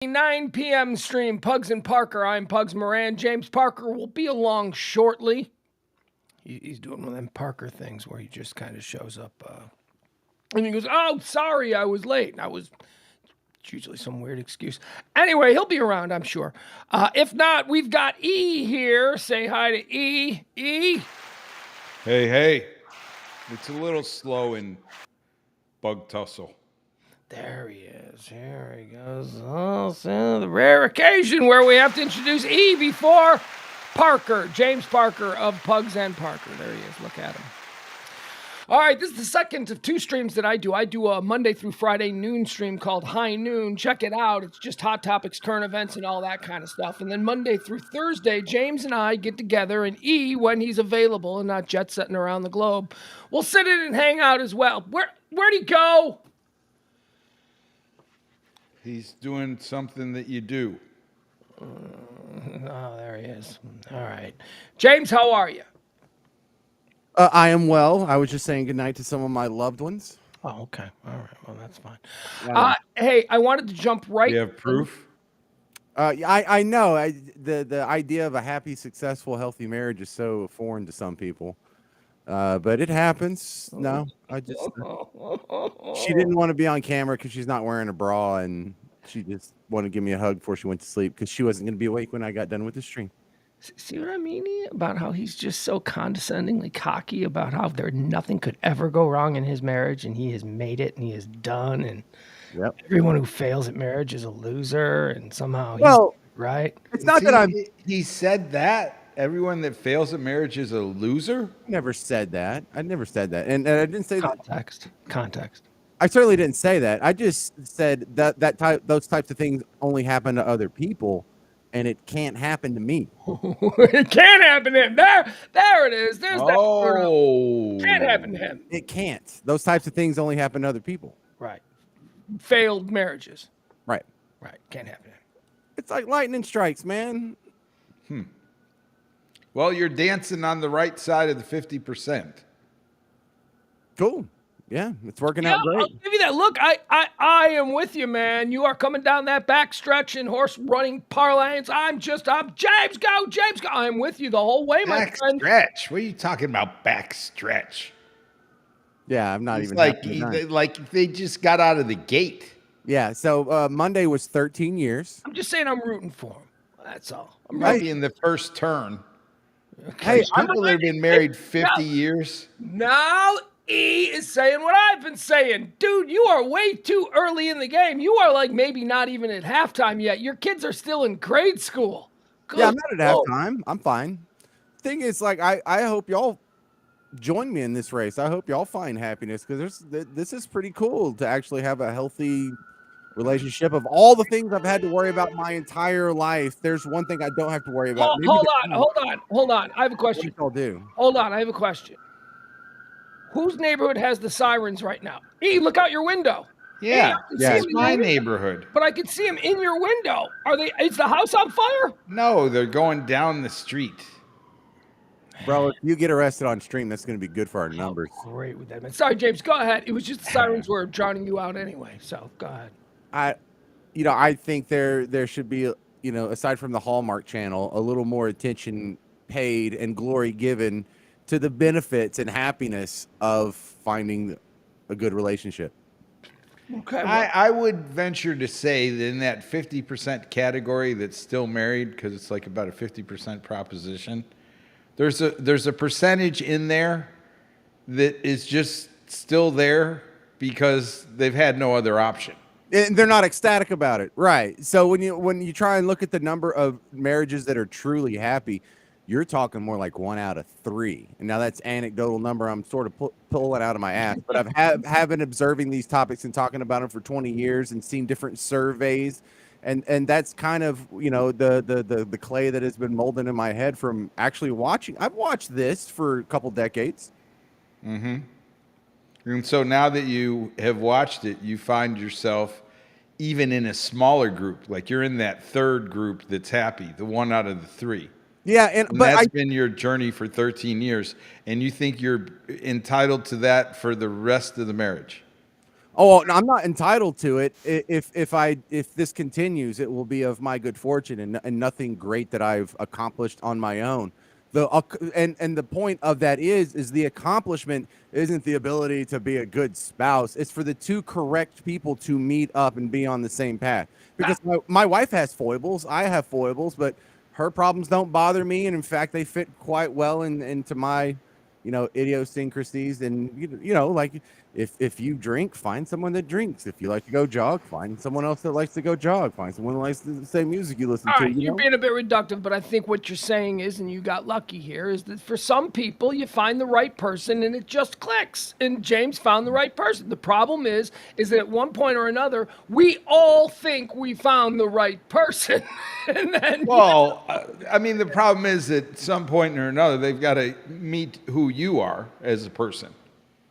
9 p.m. stream, Pugs and Parker. I'm Pugs Moran. James Parker will be along shortly. He's doing one of them Parker things where he just kind of shows up and he goes, "Oh, sorry, I was late." It's usually some weird excuse. Anyway, he'll be around, I'm sure. If not, we've got E here. Say hi to E. E. Hey. It's a little slow in Bug Tussle. There he is. Here he goes. Oh, so the rare occasion where we have to introduce E before Parker, James Parker of Pugs and Parker. There he is. Look at him. All right, this is the second of two streams that I do. I do a Monday through Friday noon stream called High Noon. Check it out. It's just hot topics, current events, and all that kind of stuff. And then Monday through Thursday, James and I get together, and E, when he's available and not jet setting around the globe, we'll sit in and hang out as well. Where'd he go? He's doing something that you do. Oh, there he is. All right. James, how are you? I am well. I was just saying goodnight to some of my loved ones. Oh, okay. All right. Well, that's fine. Hey, I wanted to jump right. You have proof? I know. The idea of a happy, successful, healthy marriage is so foreign to some people. But it happens. No, I just she didn't want to be on camera because she's not wearing a bra, and she just wanted to give me a hug before she went to sleep because she wasn't going to be awake when I got done with the stream. See what I mean about how he's just so condescendingly cocky about how nothing could ever go wrong in his marriage, and he has made it, and he is done, and everyone who fails at marriage is a loser, and somehow he's right. It's not that he said that. Everyone that fails at marriage is a loser? Never said that. I never said that. And I didn't say Context. I certainly didn't say that. I just said those types of things only happen to other people, and it can't happen to me. It can't happen to him. There it is. There's that. Can't happen to him. It can't. Those types of things only happen to other people. Right. Failed marriages. Right. Can't happen to him. It's like lightning strikes, man. Well, you're dancing on the right side of the 50%. Cool. Yeah, it's working out great. I'll give you that look. I am with you, man. You are coming down that back stretch in horse running parlance. I'm James. Go, James. Go. I'm with you the whole way, my friend. Backstretch? What are you talking about, backstretch? Yeah, I'm not it's even like they just got out of the gate. Yeah, so Monday was 13 years. I'm just saying I'm rooting for him. That's all. I'm right in the first turn. Okay. Hey, people that have been married 50 years. Now E is saying what I've been saying. Dude, you are way too early in the game. You are like maybe not even at halftime yet. Your kids are still in grade school. Yeah, I'm not at halftime. I'm fine. Thing is, like, I hope y'all join me in this race. I hope y'all find happiness because this is pretty cool to actually have a healthy relationship. Of all the things I've had to worry about my entire life, there's one thing I don't have to worry about. Hold on. I have a question. What do? Hold on, I have a question. Whose neighborhood has the sirens right now? E, look out your window. Yeah, it's my neighborhood. But I can see them in your window. Is the house on fire? No, they're going down the street. Bro, if you get arrested on stream, that's going to be good for our numbers. Great with that, man. Sorry, James, go ahead. It was just the sirens were drowning you out anyway, so go ahead. I think there should be, aside from the Hallmark Channel, a little more attention paid and glory given to the benefits and happiness of finding a good relationship. Okay. I would venture to say that in that 50% category that's still married, because it's like about a 50% proposition, there's a percentage in there that is just still there because they've had no other option. And they're not ecstatic about it, right? So when you try and look at the number of marriages that are truly happy, you're talking more like 1 out of 3. And now that's anecdotal number. I'm sort of pulling out of my ass, but have been observing these topics and talking about them for 20 years and seen different surveys, and that's kind of the clay that has been molding in my head from actually watching. I've watched this for a couple decades. Mm-hmm. And so now that you have watched it, you find yourself even in a smaller group, like you're in that third group that's happy, the 1 out of the 3. Yeah, but that's been your journey for 13 years, and you think you're entitled to that for the rest of the marriage. Oh, no, I'm not entitled to it. If this continues, it will be of my good fortune and nothing great that I've accomplished on my own. And the point of that is the accomplishment isn't the ability to be a good spouse. It's for the two correct people to meet up and be on the same path. Because my wife has foibles, I have foibles, but her problems don't bother me, and in fact, they fit quite well into my, idiosyncrasies. And like if you drink, find someone that drinks. If you like to go jog, find someone else that likes to go jog. Find someone who likes the same music you listen All to. right, you're being a bit reductive, but I think what you're saying is, and you got lucky here, is that for some people you find the right person and it just clicks. And James found the right person. The problem is that at one point or another, we all think we found the right person, and then Well, I mean, the problem is at some point or another, they've got to meet who you are as a person.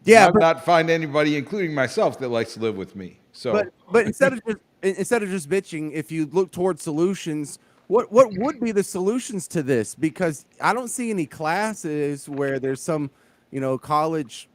Yeah, I've not find anybody, including myself, that likes to live with me. So, but instead of just bitching, if you look towards solutions, what would be the solutions to this? Because I don't see any classes where there's some, college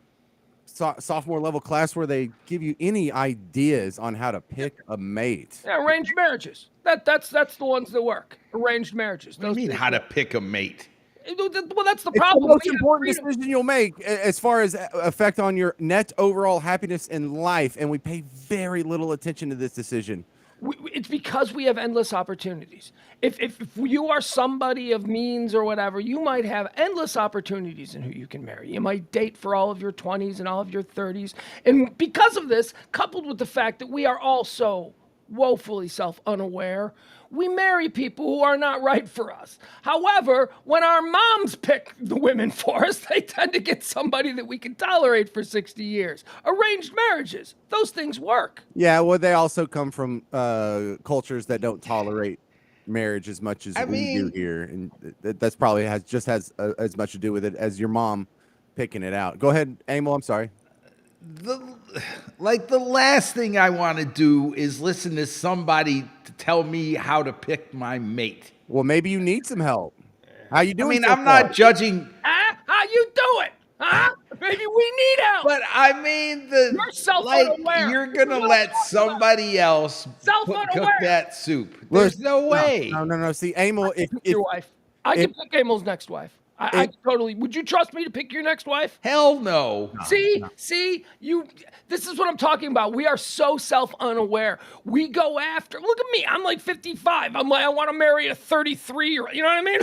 sophomore level class where they give you any ideas on how to pick a mate. yeah, arranged marriages. That's the ones that work. Arranged marriages. what do you mean how to pick a mate? Well, that's the It's problem. the most We have important freedom. decision you'll make as far as effect on your net overall happiness in life, and we pay very little attention to this decision. It's because we have endless opportunities. If you are somebody of means or whatever, you might have endless opportunities in who you can marry. You might date for all of your 20s and all of your 30s. And because of this, coupled with the fact that we are all so woefully self-unaware, we marry people who are not right for us. However, when our moms pick the women for us, they tend to get somebody that we can tolerate for 60 years. Arranged marriages, those things work. Yeah, well, they also come from cultures that don't tolerate marriage as much as we do here, and that's probably has as much to do with it as your mom picking it out. Go ahead, Emil. I'm sorry. The last thing I want to do is listen to somebody to tell me how to pick my mate. Well, maybe you need some help. How you I doing? mean, so I'm far? not judging, Huh? How you doing? Huh? Maybe we need help. but I mean, You're self-unaware. you're This is gonna what I'm let talking somebody else cook Self-unaware. that soup. There's no way. No. See, Emil, if Your wife. I can pick Emil's next wife. I totally. Would you trust me to pick your next wife? Hell no. See, you. This is what I'm talking about. We are so self-unaware. We go after. Look at me. I'm like 55. I'm like, I want to marry a 33-year-old. You know what I mean?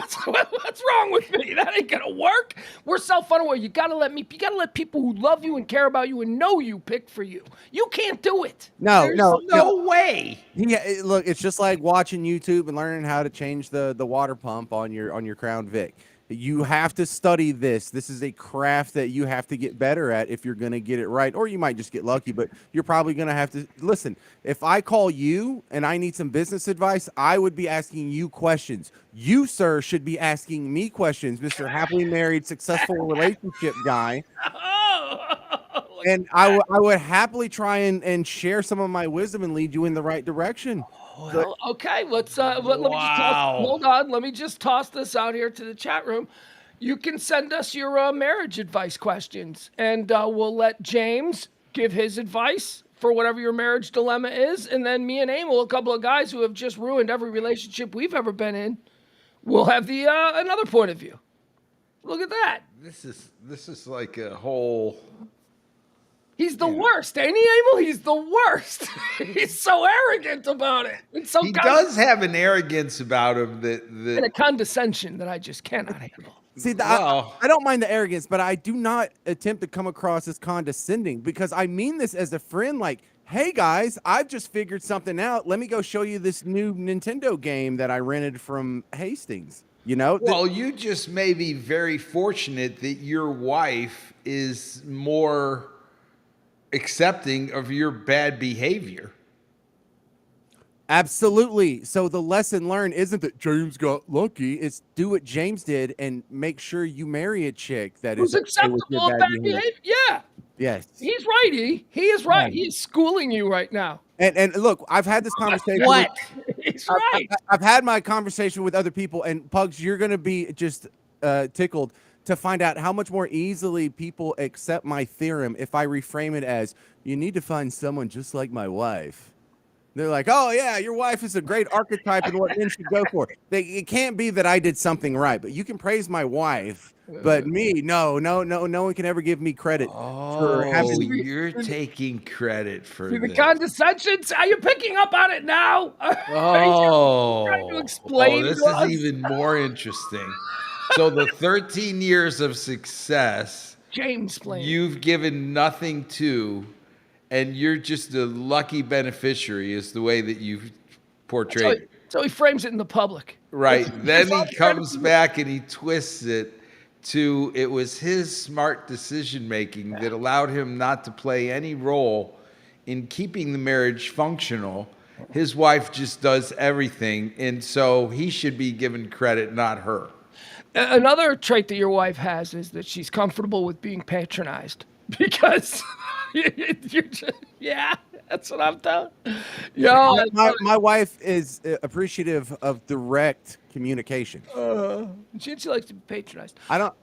What's wrong with me? That ain't gonna work. We're self-unaware. You gotta let people who love you and care about you and know you pick for you. You can't do it. no, No way. Yeah, look, it's just like watching YouTube and learning how to change the water pump on your Crown Vic. You have to study this. This is a craft that you have to get better at if you're going to get it right, or you might just get lucky, but you're probably going to have to listen. If I call you and I need some business advice, I would be asking you questions. You, sir, should be asking me questions, Mr. Happily Married, Successful Relationship Guy. And I would happily try and share some of my wisdom and lead you in the right direction. Well, okay, let me just hold on. Let me just toss this out here to the chat room. You can send us your marriage advice questions, and we'll let James give his advice for whatever your marriage dilemma is, and then me and Emil, a couple of guys who have just ruined every relationship we've ever been in, we'll have the another point of view. Look at that. This is like a whole. He's the worst, ain't he, Emil? He's the worst. He's so arrogant about it. And so He does have an arrogance about him and a condescension that I just cannot handle. See, I don't mind the arrogance, but I do not attempt to come across as condescending because I mean this as a friend. Like, hey guys, I've just figured something out. Let me go show you this new Nintendo game that I rented from Hastings. Well, you just may be very fortunate that your wife is more accepting of your bad behavior. Absolutely. So the lesson learned isn't that James got lucky. It's do what James did and make sure you marry a chick that Who's is okay with acceptable your of bad behavior. Yeah. Yes. He's right, he is right. He is schooling you right now. And look, I've had this conversation. What? He's right. I've had my conversation with other people, and Pugs, you're going to be just tickled. to find out how much more easily people accept my theorem if I reframe it as, you need to find someone just like my wife. They're like, oh yeah, your wife is a great archetype and what men should go for. It can't be that I did something right, but you can praise my wife, but me, no one can ever give me credit for Oh, having. you're taking credit for See the this. condescension? Are you picking up on it now? Are you trying to explain this to is us? even more interesting. So the 13 years of success, James explain. you've given nothing to, and you're just a lucky beneficiary, is the way that you've portrayed it. So he frames it in the public. Right. Then It's all he comes back and he twists it to it was his smart decision making that allowed him not to play any role in keeping the marriage functional. His wife just does everything, and so he should be given credit, not her. Another trait that your wife has is that she's comfortable with being patronized because you're just, yeah, that's what I'm telling. Yo, My wife is appreciative of direct communication. she likes to be patronized. I don't.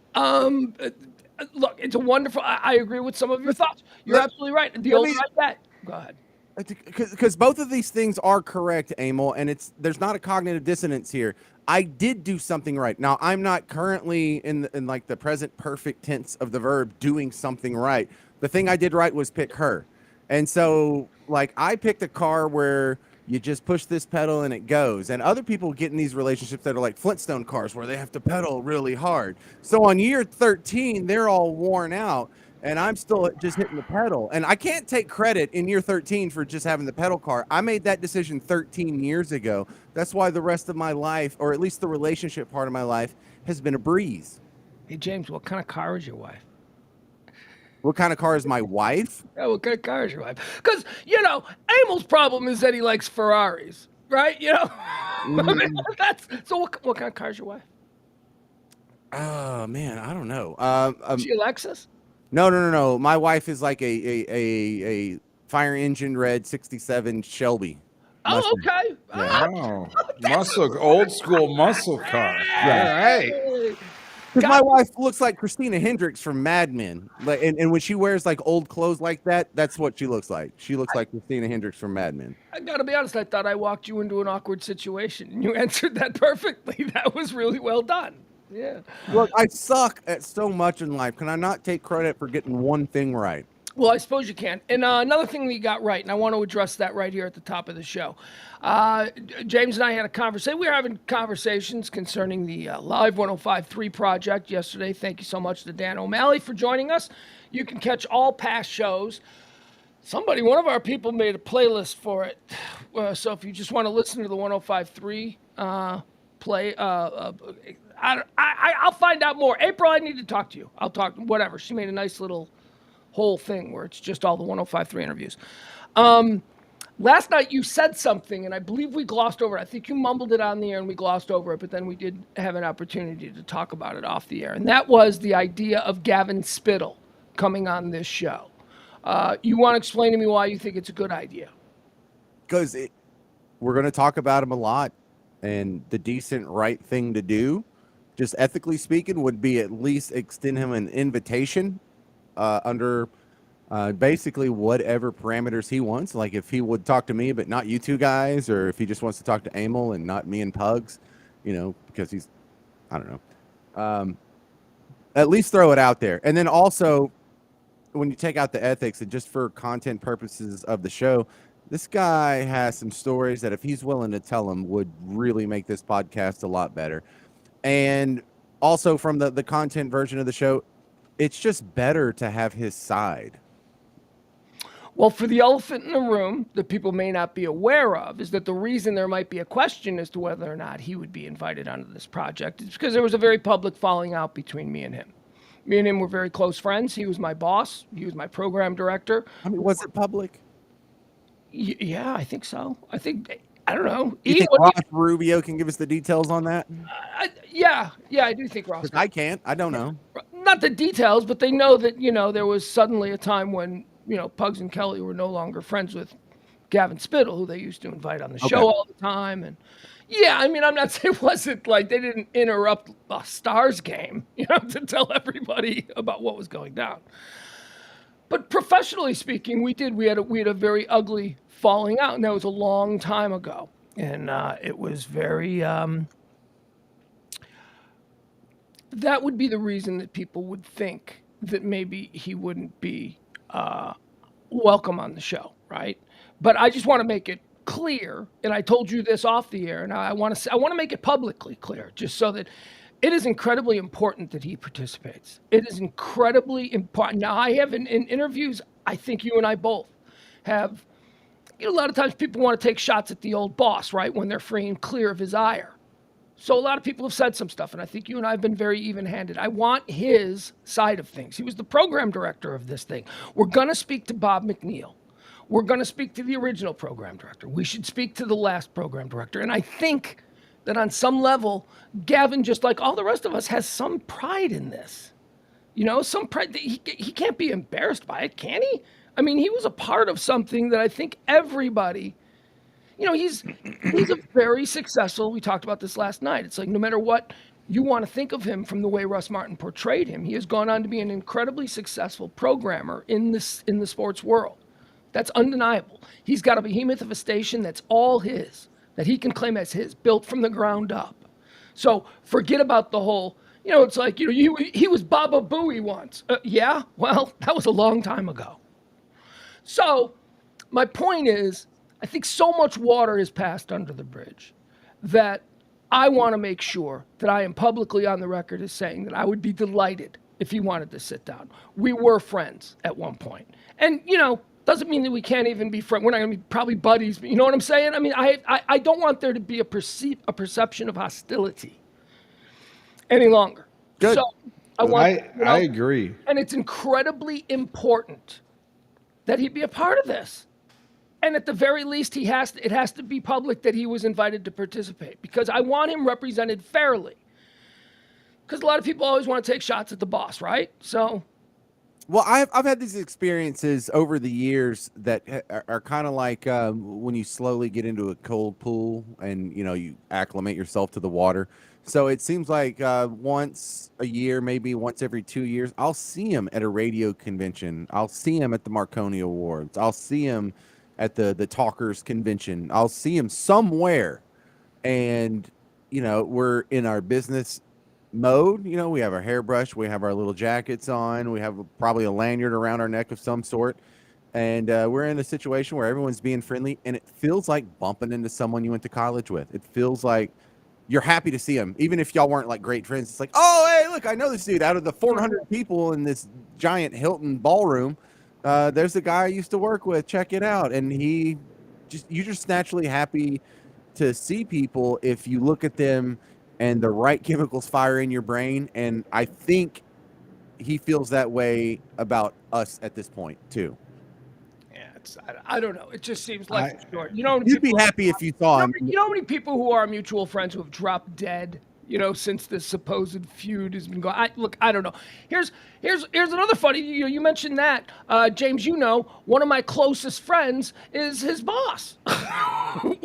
Look, it's a wonderful. I agree with some of your thoughts. You're let- absolutely right. The let older me- I get, go ahead. Because both of these things are correct, Emil, and there's not a cognitive dissonance here. I did do something right. Now I'm not currently in like the present perfect tense of the verb doing something right. The thing I did right was pick her, and so like I picked a car where you just push this pedal and it goes, and other people get in these relationships that are like Flintstone cars where they have to pedal really hard. So on year 13, they're all worn out. And I'm still just hitting the pedal. And I can't take credit in year 13 for just having the pedal car. I made that decision 13 years ago. That's why the rest of my life, or at least the relationship part of my life, has been a breeze. Hey James, what kind of car is your wife? What kind of car is my wife? Yeah, what kind of car is your wife? Because Emil's problem is that he likes Ferraris, right? I mean, so. What kind of car is your wife? Oh man, I don't know. Is she a Lexus? No. My wife is like a fire engine red 67 Shelby. Oh, Mustang. okay. Yeah. Oh, old school muscle car. Yeah. All right. Because my wife looks like Christina Hendricks from Mad Men. Like, and when she wears like old clothes like that, that's what she looks like. She looks like Christina Hendricks from Mad Men. I gotta be honest, I thought I walked you into an awkward situation, and you answered that perfectly. That was really well done. Yeah. Look, I suck at so much in life. Can I not take credit for getting one thing right? Well, I suppose you can. And another thing that you got right, and I want to address that right here at the top of the show. James and I had a conversation. We were having conversations concerning the Live 105.3 project yesterday. Thank you so much to Dan O'Malley for joining us. You can catch all past shows. One of our people made a playlist for it. So if you just want to listen to the 105.3 play, I'll find out more. April, I need to talk to you. I'll talk, whatever. She made a nice little whole thing where it's just all the 105.3 interviews. Last night you said something, and I believe we glossed over it. I think you mumbled it on the air and we glossed over it, but then we did have an opportunity to talk about it off the air. And that was the idea of Gavin Spittle coming on this show. You want to explain to me why you think it's a good idea? Because we're going to talk about him a lot, and the decent right thing to do, just ethically speaking, would be at least extend him an invitation under basically whatever parameters he wants. Like if he would talk to me, but not you two guys, or if he just wants to talk to Emil and not me and Pugs, because he's, I don't know. At least throw it out there. And then also, when you take out the ethics and just for content purposes of the show, this guy has some stories that if he's willing to tell them would really make this podcast a lot better. And also from the content version of the show, it's just better to have his side. Well, for the elephant in the room that people may not be aware of is that the reason there might be a question as to whether or not he would be invited onto this project is because there was a very public falling out between me and him. Me and him were very close friends. He was my boss. He was my program director. I mean, was it public? Yeah, I think so. I don't know. You think Ross Rubio can give us the details on that? Yeah, I do think Ross. I can't. I don't know. Not the details, but they know that, there was suddenly a time when, Pugs and Kelly were no longer friends with Gavin Spittle, who they used to invite on the Okay. show all the time. And yeah, I mean, I'm not saying it wasn't like they didn't interrupt a Stars game, to tell everybody about what was going down. But professionally speaking, we had a very ugly falling out, and that was a long time ago. And it was very. That would be the reason that people would think that maybe he wouldn't be welcome on the show, right? But I just want to make it clear, and I told you this off the air, and I want to make it publicly clear, just so that it is incredibly important that he participates. It is incredibly important. Now, I have in interviews, I think you and I both have. A lot of times people want to take shots at the old boss, right, when they're free and clear of his ire. So a lot of people have said some stuff, and I think you and I have been very even-handed. I want his side of things. He was the program director of this thing. We're going to speak to Bob McNeil. We're going to speak to the original program director. We should speak to the last program director. And I think that on some level, Gavin, just like all the rest of us, has some pride in this. Some pride. He can't be embarrassed by it, can he? I mean, he was a part of something that I think everybody... he's a very successful, we talked about this last night. It's like no matter what you want to think of him from the way Russ Martin portrayed him, he has gone on to be an incredibly successful programmer in the sports world. That's undeniable. He's got a behemoth of a station that's all his, that he can claim as his, built from the ground up. So forget about the whole, it's like, he was Baba Booey once. Yeah, well, that was a long time ago. So my point is, I think so much water has passed under the bridge that I want to make sure that I am publicly on the record as saying that I would be delighted if he wanted to sit down. We were friends at one point. And, doesn't mean that we can't even be friends. We're not going to be probably buddies. But you know what I'm saying? I mean, I don't want there to be a perception of hostility any longer. Good. So I agree. And it's incredibly important that he be a part of this. And at the very least, it has to be public that he was invited to participate, because I want him represented fairly. Because a lot of people always want to take shots at the boss, right? So, well, I've had these experiences over the years that are kind of like when you slowly get into a cold pool and you acclimate yourself to the water. So it seems like once a year, maybe once every 2 years, I'll see him at a radio convention. I'll see him at the Marconi Awards. I'll see him at the Talkers Convention. I'll see him somewhere. And, we're in our business mode. We have our hairbrush. We have our little jackets on. We have probably a lanyard around our neck of some sort. And we're in a situation where everyone's being friendly. And it feels like bumping into someone you went to college with. It feels like you're happy to see him. Even if y'all weren't like great friends, it's like, oh, hey, look, I know this dude. Out of the 400 people in this giant Hilton ballroom, there's a guy I used to work with. Check it out. And you're just naturally happy to see people if you look at them and the right chemicals fire in your brain. And I think he feels that way about us at this point too. Yeah, I don't know. It just seems like short. You'd be happy if you saw him. You know how many people who are mutual friends who have dropped dead, since this supposed feud has been going? I don't know. Here's another funny. You mentioned that, James. One of my closest friends is his boss,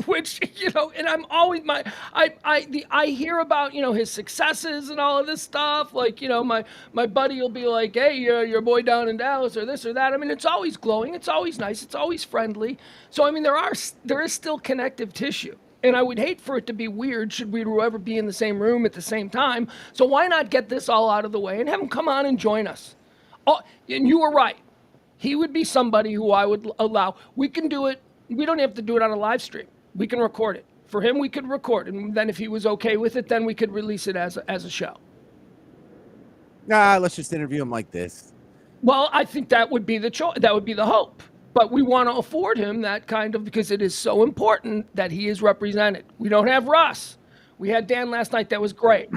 which and I'm always I hear about his successes and all of this stuff. Like my buddy will be like, hey, your boy down in Dallas or this or that. I mean, it's always glowing. It's always nice. It's always friendly. So I mean, there is still connective tissue. And I would hate for it to be weird should we ever be in the same room at the same time. So why not get this all out of the way and have him come on and join us? Oh, and you were right. He would be somebody who I would allow. We can do it. We don't have to do it on a live stream. We can record it. For him, we could record it. And then if he was okay with it, then we could release it as a show. Nah, let's just interview him like this. Well, I think that would be the choice. That would be the hope. But we want to afford him that kind of, because it is so important that he is represented. We don't have Russ. We had Dan last night. That was great.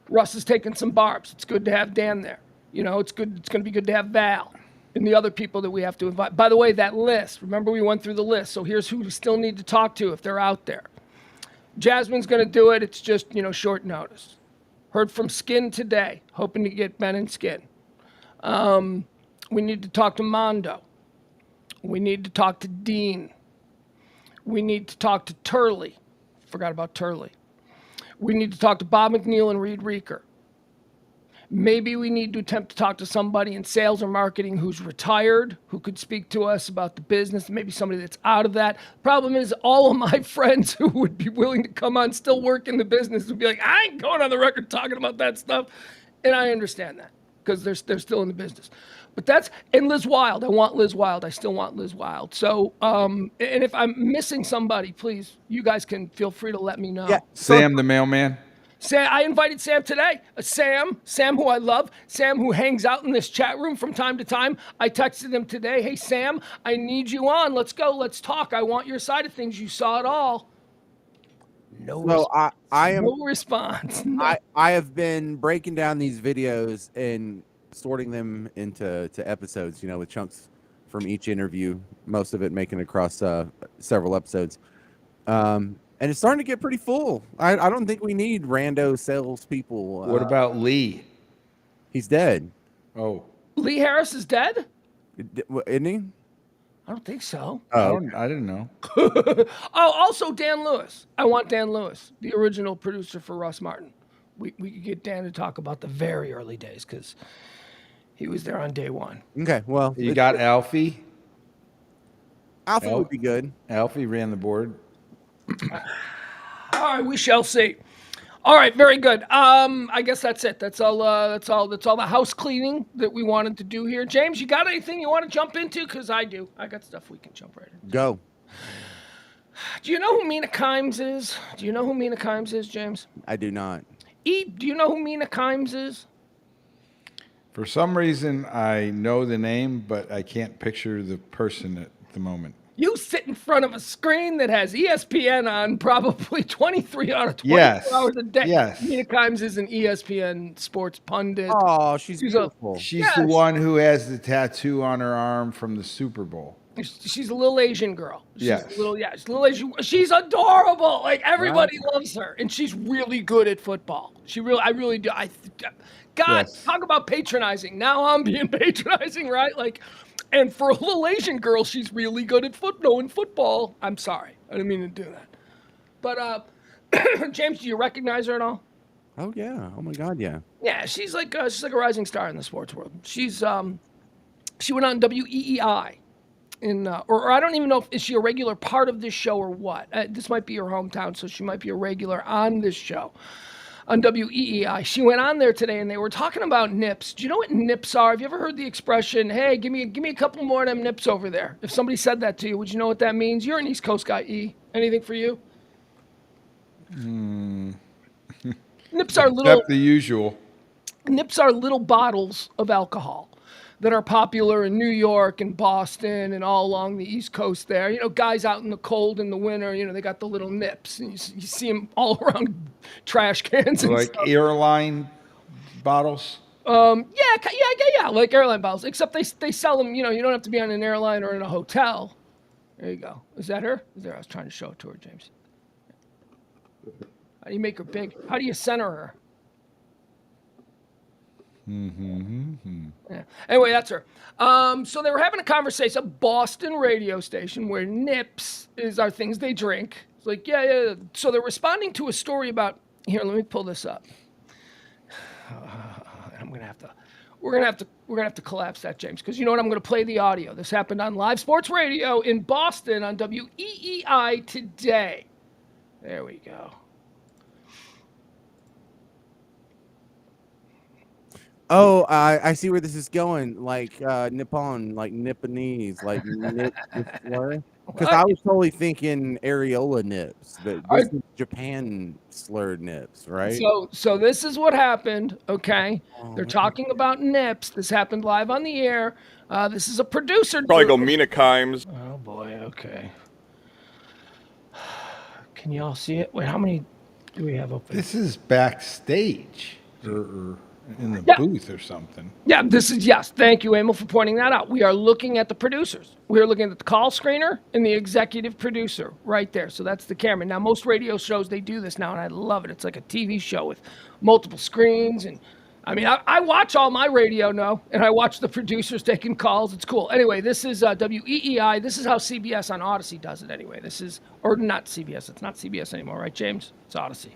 Russ is taking some barbs. It's good to have Dan there. It's good. It's going to be good to have Val and the other people that we have to invite. By the way, that list, remember we went through the list. So here's who we still need to talk to if they're out there. Jasmine's going to do it. It's just, short notice. Heard from Skin today, hoping to get Ben and Skin. We need to talk to Mondo. We need to talk to Dean. We need to talk to Turley. Forgot about Turley. We need to talk to Bob McNeil and Reed Reeker. Maybe we need to attempt to talk to somebody in sales or marketing who's retired, who could speak to us about the business, maybe somebody that's out of that. Problem is, all of my friends who would be willing to come on still work in the business would be like, I ain't going on the record talking about that stuff. And I understand that because they're still in the business. But and Liz Wild. I want Liz Wild. I still want Liz Wild. So, and if I'm missing somebody, please, you guys can feel free to let me know. Yeah. Sam the mailman. Sam, I invited Sam today. Sam, who I love, Sam, who hangs out in this chat room from time to time. I texted him today. Hey, Sam, I need you on. Let's go. Let's talk. I want your side of things. You saw it all. No response. No. I have been breaking down these videos and sorting them into episodes, with chunks from each interview, most of it making it across several episodes. And it's starting to get pretty full. I don't think we need rando salespeople. What about Lee? He's dead. Oh. Lee Harris is dead? Isn't he? I don't think so. Oh, I didn't know. Oh, also Dan Lewis. I want Dan Lewis, the original producer for Russ Martin. We could get Dan to talk about the very early days because he was there on day one. Okay, well. You got Alfie? Alfie would be good. Alfie ran the board. All right, we shall see. All right, very good. I guess that's it. That's all the house cleaning that we wanted to do here. James, you got anything you want to jump into? Because I do. I got stuff we can jump right into. Go. Do you know who Mina Kimes is? Do you know who Mina Kimes is, James? I do not. Do you know who Mina Kimes is? For some reason, I know the name, but I can't picture the person at the moment. You sit in front of a screen that has ESPN on probably 23 out of 24 hours a day. Yes. Mina Kimes is an ESPN sports pundit. Oh, she's beautiful. She's the one who has the tattoo on her arm from the Super Bowl. She's a little Asian girl. She's yes. She's a little Asian. She's adorable. Like, everybody loves her. And she's really good at football. I really do. Talk about patronizing. Now I'm being patronizing, right? Like, and for a little Asian girl, she's really good at knowing football. I'm sorry. I didn't mean to do that. But, James, do you recognize her at all? Oh, yeah. Oh, my God, yeah. Yeah, she's like a rising star in the sports world. She went on WEEI. Or I don't even know is she a regular part of this show or what. This might be her hometown, so she might be a regular on this show. On WEEI. She went on there today and they were talking about nips. Do you know what nips are? Have you ever heard the expression, hey, give me a couple more of them nips over there? If somebody said that to you, would you know what that means? You're an East Coast guy, E. Anything for you? Nips are little. Except the usual. Nips are little bottles of alcohol that are popular in New York and Boston and all along the East Coast there. Guys out in the cold in the winter, they got the little nips. And you see them all around trash cans and like stuff. Airline bottles? Yeah, like airline bottles. Except they sell them, you don't have to be on an airline or in a hotel. There you go. Is that her? I was trying to show it to her, James. How do you make her big? How do you center her? Yeah. Anyway, that's her. So they were having a conversation, a Boston radio station where nips are things they drink. It's like, yeah. So they're responding to a story about. Here, let me pull this up. We're gonna have to collapse that, James, because you know what? I'm gonna play the audio. This happened on live sports radio in Boston on WEEI today. There we go. Oh, I see where this is going. Like Nippon, like Nipponese, like nip slur. Because I was totally thinking areola nips, but this is Japan slurred nips, right? So this is what happened. Okay, they're talking about nips. This happened live on the air. This is a producer. Probably go Mina Kimes. Oh boy. Okay. Can you all see it? Wait, how many do we have open? This is backstage or in the booth or something. Yeah, this is, yes. Thank you, Emil, for pointing that out. We are looking at the producers. We are looking at the call screener and the executive producer right there. So that's the camera. Now, most radio shows, they do this now, and I love it. It's like a TV show with multiple screens. And I mean, I watch all my radio now, and I watch the producers taking calls. It's cool. Anyway, this is WEEI. This is how CBS on Odyssey does it anyway. This is, or not CBS. It's not CBS anymore, right, James? It's Odyssey.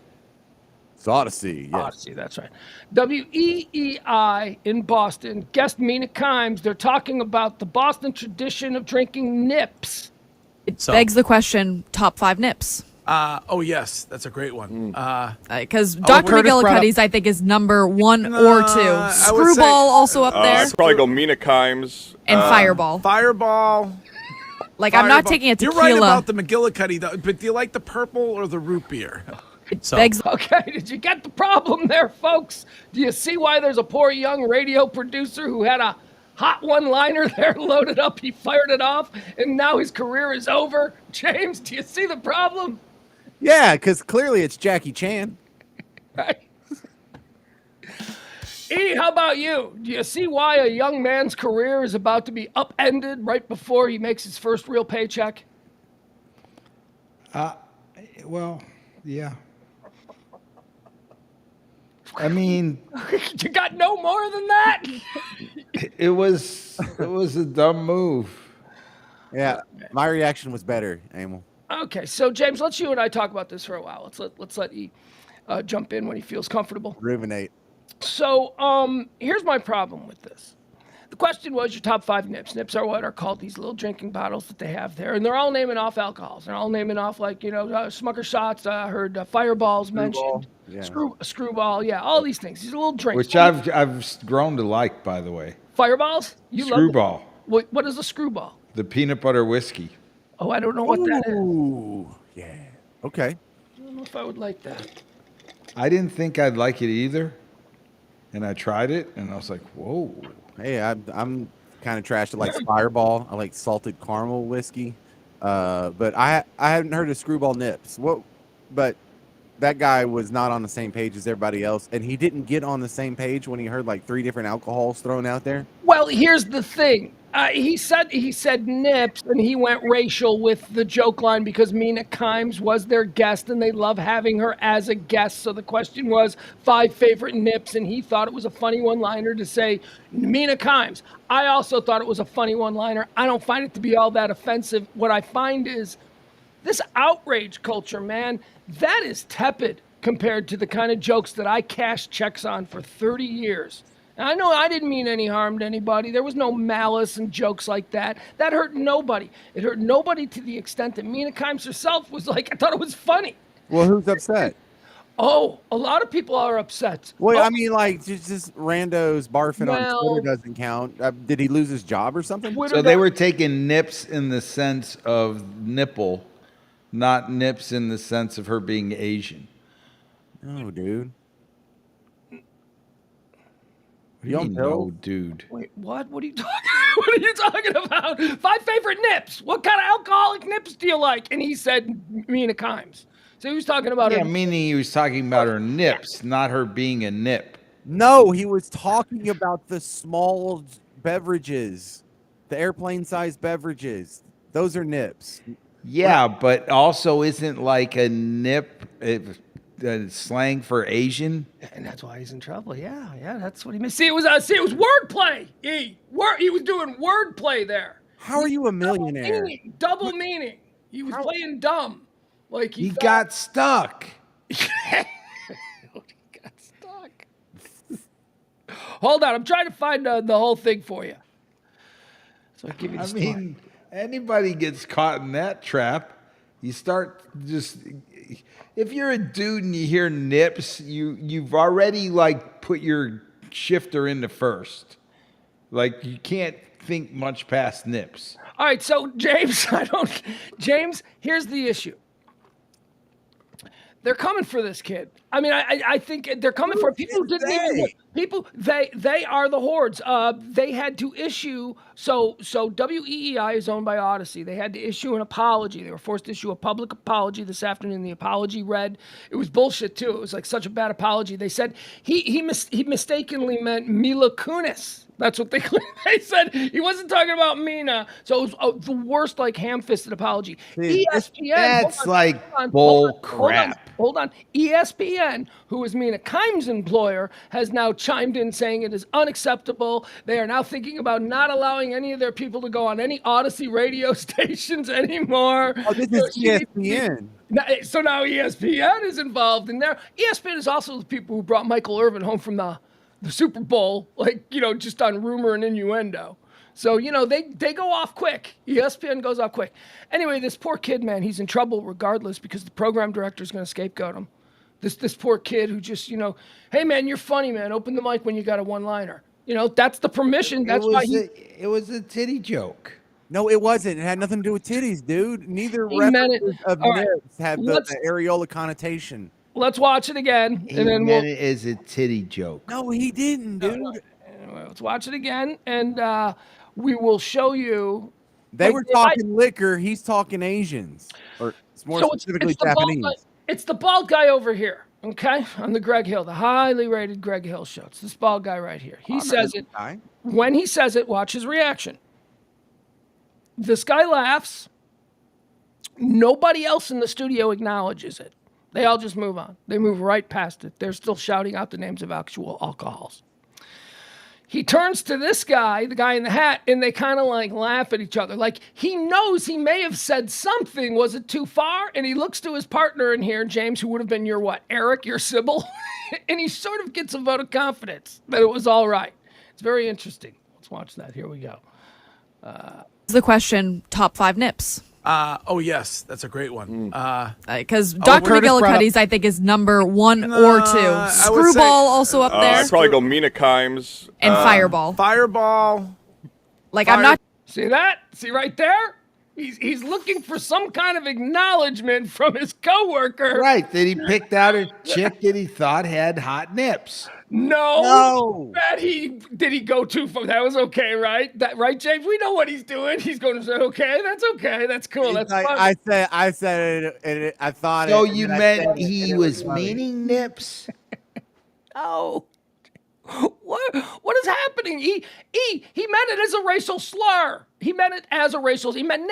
It's Odyssey. Yes. Odyssey, that's right. WEEI in Boston. Guest Mina Kimes. They're talking about the Boston tradition of drinking nips. It begs the question, top 5 nips. Oh, yes. That's a great one. Because Dr. McGillicuddy's, I think, is number 1 or 2. Screwball also up there. I'd probably go Mina Kimes. And Fireball. Fireball. Like, I'm not taking a tequila. You're right about the McGillicuddy, though, but do you like the purple or the root beer? Begs. Okay, did you get the problem there, folks? Do you see why there's a poor young radio producer who had a hot one-liner there loaded up? He fired it off, and now his career is over. James, do you see the problem? Yeah, because clearly it's Jackie Chan. Right. E, how about you? Do you see why a young man's career is about to be upended right before he makes his first real paycheck? Well, yeah. I mean, You got no more than that? it was a dumb move. Yeah, my reaction was better, Emil. Okay, so James, let's you and I talk about this for a while. Let's let E jump in when he feels comfortable. Ruminate. So here's my problem with this. The question was your top 5 nips. Nips are what are called these little drinking bottles that they have there, and they're all naming off alcohols. They're all naming off Smucker shots. I heard Fireballs mentioned. Yeah. Screwball, yeah, all these things. These little drinks. Which I've grown to like, by the way. Fireballs? You Screwball. love what is a screwball? The peanut butter whiskey. Oh, I don't know what that is. Ooh, yeah. Okay. I don't know if I would like that. I didn't think I'd like it either. And I tried it, and I was like, whoa. Hey, I'm kind of trash. I like Fireball. I like salted caramel whiskey. But I haven't heard of Screwball Nips. But that guy was not on the same page as everybody else, and he didn't get on the same page when he heard like 3 different alcohols thrown out there. Well, here's the thing. He said nips, and he went racial with the joke line because Mina Kimes was their guest, and they love having her as a guest. So the question was 5 favorite nips, and he thought it was a funny one-liner to say Mina Kimes. I also thought it was a funny one-liner. I don't find it to be all that offensive. What I find is this outrage culture, man, that is tepid compared to the kind of jokes that I cashed checks on for 30 years. And I know I didn't mean any harm to anybody. There was no malice and jokes like that. That hurt nobody. It hurt nobody to the extent that Mina Kimes herself was like, I thought it was funny. Well, who's upset? Oh, a lot of people are upset. Well, Oh, I mean, like just randos barfing on Twitter doesn't count. Did he lose his job or something? Twitter So they does- were taking nips in the sense of nipple, not nips in the sense of her being Asian. No, dude. What do you mean, no, dude? Wait, what? What are you talking? What are you talking about? 5 favorite nips. What kind of alcoholic nips do you like? And he said Mina Kimes. So he was talking about Yeah, her. meaning he was talking about her nips, not her being a nip. No, he was talking about the small beverages, the airplane-sized beverages. Those are nips. Yeah, but also isn't like a nip slang for Asian? And that's why he's in trouble. Yeah, that's what he meant. See, it was wordplay. He was doing wordplay there. How are you a millionaire? Double meaning. He was playing dumb. Like He thought- got stuck. He got stuck. Hold on, I'm trying to find the whole thing for you. So I give you the I story. mean, anybody gets caught in that trap. You start just, if you're a dude and you hear nips, you've already like put your shifter into first. Like you can't think much past nips. All right, so James, James, here's the issue. They're coming for this kid. I mean, I think they're coming for people who didn't even people. They are the hordes. They had to issue so WEEI is owned by Odyssey. They had to issue an apology. They were forced to issue a public apology this afternoon. The apology read, it was bullshit too. It was like such a bad apology. They said he mistakenly meant Mila Kunis. That's what they they said. He wasn't talking about Mina. So it was the worst, like ham-fisted apology. See, ESPN. That's like bull crap. Hold on. ESPN, who is Mina Kimes' employer, has now chimed in saying it is unacceptable. They are now thinking about not allowing any of their people to go on any Odyssey radio stations anymore. Oh, this is ESPN. So now ESPN is involved in there. ESPN is also the people who brought Michael Irvin home from the Super Bowl, like, just on rumor and innuendo. So, they go off quick. ESPN goes off quick. Anyway, this poor kid, man, he's in trouble regardless because the program director is going to scapegoat him. This poor kid who just, hey, man, you're funny, man. Open the mic when you got a one-liner. That's the permission. That's why it was a titty joke. No, it wasn't. It had nothing to do with titties, dude. Neither He meant it. references of All right. nips have the areola connotation. Let's watch it again. He And then meant it as a titty joke. No, he didn't, dude. Anyway, let's watch it again, and we will show you. They were talking liquor. He's talking Asians, or more specifically Japanese. It's the bald guy over here, okay, on the Greg Hill, the highly rated Greg Hill show. It's this bald guy right here. He says it. When he says it, watch his reaction. This guy laughs. Nobody else in the studio acknowledges it. They all just move on. They move right past it. They're still shouting out the names of actual alcohols. He turns to this guy, the guy in the hat, and they kind of like laugh at each other. Like he knows he may have said something. Was it too far? And he looks to his partner in here, James, who would have been your what? Eric, your Sybil? And he sort of gets a vote of confidence that it was all right. It's very interesting. Let's watch that. Here we go. The question, top 5 nips. Oh, yes. That's a great one. Because Dr. McGillicuddy's, I think, is number 1 or 2. Screwball also up there. I'd probably go Mina Kimes. And Fireball. Fireball. I'm not... See that? See right there? He's looking for some kind of acknowledgement from his coworker. Right, that he picked out a chick that he thought had hot nips. No. Did he go too far? That was okay, right? Right, James? We know what he's doing. He's going to say, okay, that's okay. That's cool. That's fine. I said it, and I thought so it. So you meant he was meaning nips? Oh. What is happening? He meant it as a racial slur. He meant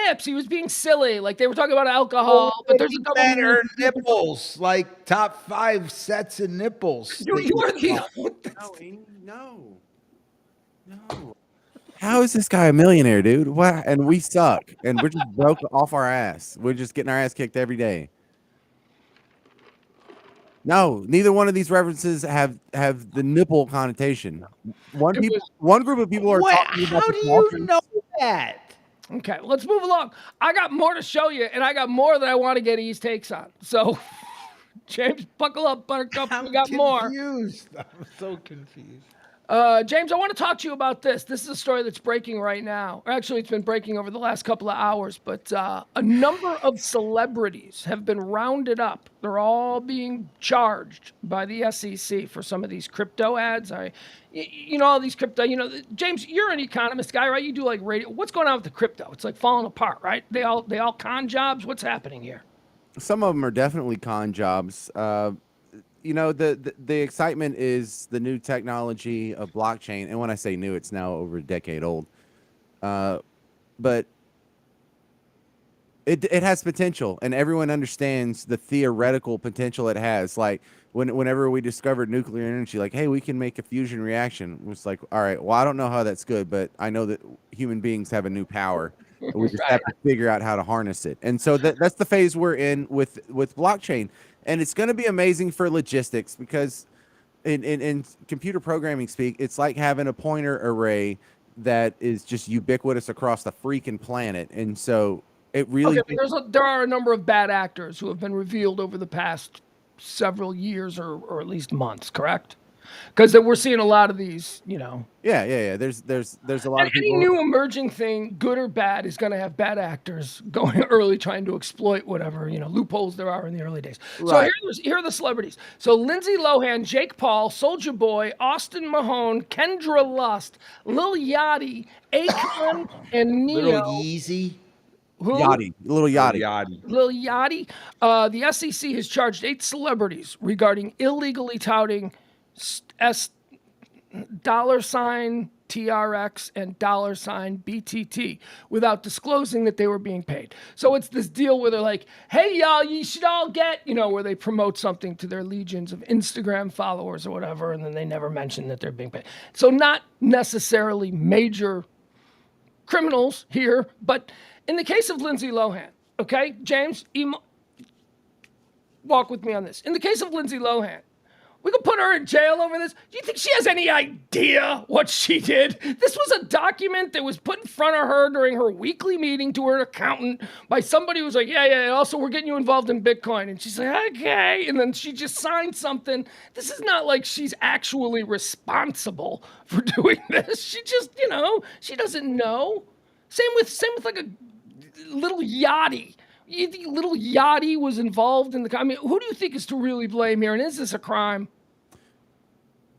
nips. He was being silly. Like they were talking about alcohol, but there's a couple of nipples, like top 5 sets of nipples. You are the no. How is this guy a millionaire, dude? What? And we suck, and we're just broke off our ass. We're just getting our ass kicked every day. No, neither one of these references have the nipple connotation. One group of people are talking about. How do you know that? Okay, let's move along. I got more to show you, and I got more that I want to get E's takes on. So, James, buckle up, Buttercup. We got more. I'm so confused. James, I want to talk to you about this. This is a story that's breaking right now. Actually, it's been breaking over the last couple of hours, but a number of celebrities have been rounded up. They're all being charged by the SEC for some of these crypto ads. All these crypto, James, you're an economist guy, right? You do like radio. What's going on with the crypto? It's like falling apart, right? They all con jobs. What's happening here? Some of them are definitely con jobs. The excitement is the new technology of blockchain. And when I say new, it's now over a decade old. But it has potential, and everyone understands the theoretical potential it has. Like whenever we discovered nuclear energy, like, hey, we can make a fusion reaction. It was like, all right, well, I don't know how that's good, but I know that human beings have a new power. We just have to figure out how to harness it. And so that's the phase we're in with blockchain. And it's going to be amazing for logistics because in computer programming speak, it's like having a pointer array that is just ubiquitous across the freaking planet. And so it really... Okay, there are a number of bad actors who have been revealed over the past several years or at least months, correct? Because we're seeing a lot of these, Yeah. There's a lot of any people. new emerging thing, good or bad, is going to have bad actors going early trying to exploit whatever loopholes there are in the early days. Right. So here are the celebrities. So Lindsay Lohan, Jake Paul, Soulja Boy, Austin Mahone, Kendra Lust, Lil Yachty, Akon, and Neo. Little Yeezy. Who? Little Yachty. Lil Yachty. The SEC has charged 8 celebrities regarding illegally touting $, TRX and $BTT without disclosing that they were being paid. So it's this deal where they're like, hey, y'all, you should all get, where they promote something to their legions of Instagram followers or whatever, and then they never mention that they're being paid. So not necessarily major criminals here, but in the case of Lindsay Lohan, okay, James, walk with me on this. In the case of Lindsay Lohan, we could put her in jail over this. Do you think she has any idea what she did? This was a document that was put in front of her during her weekly meeting to her accountant by somebody who was like, yeah, also we're getting you involved in Bitcoin. And she's like, okay. And then she just signed something. This is not like she's actually responsible for doing this. She just, she doesn't know. Same with like a little Yachty. You think little Yachty was involved in the... I mean, who do you think is to really blame here? And is this a crime?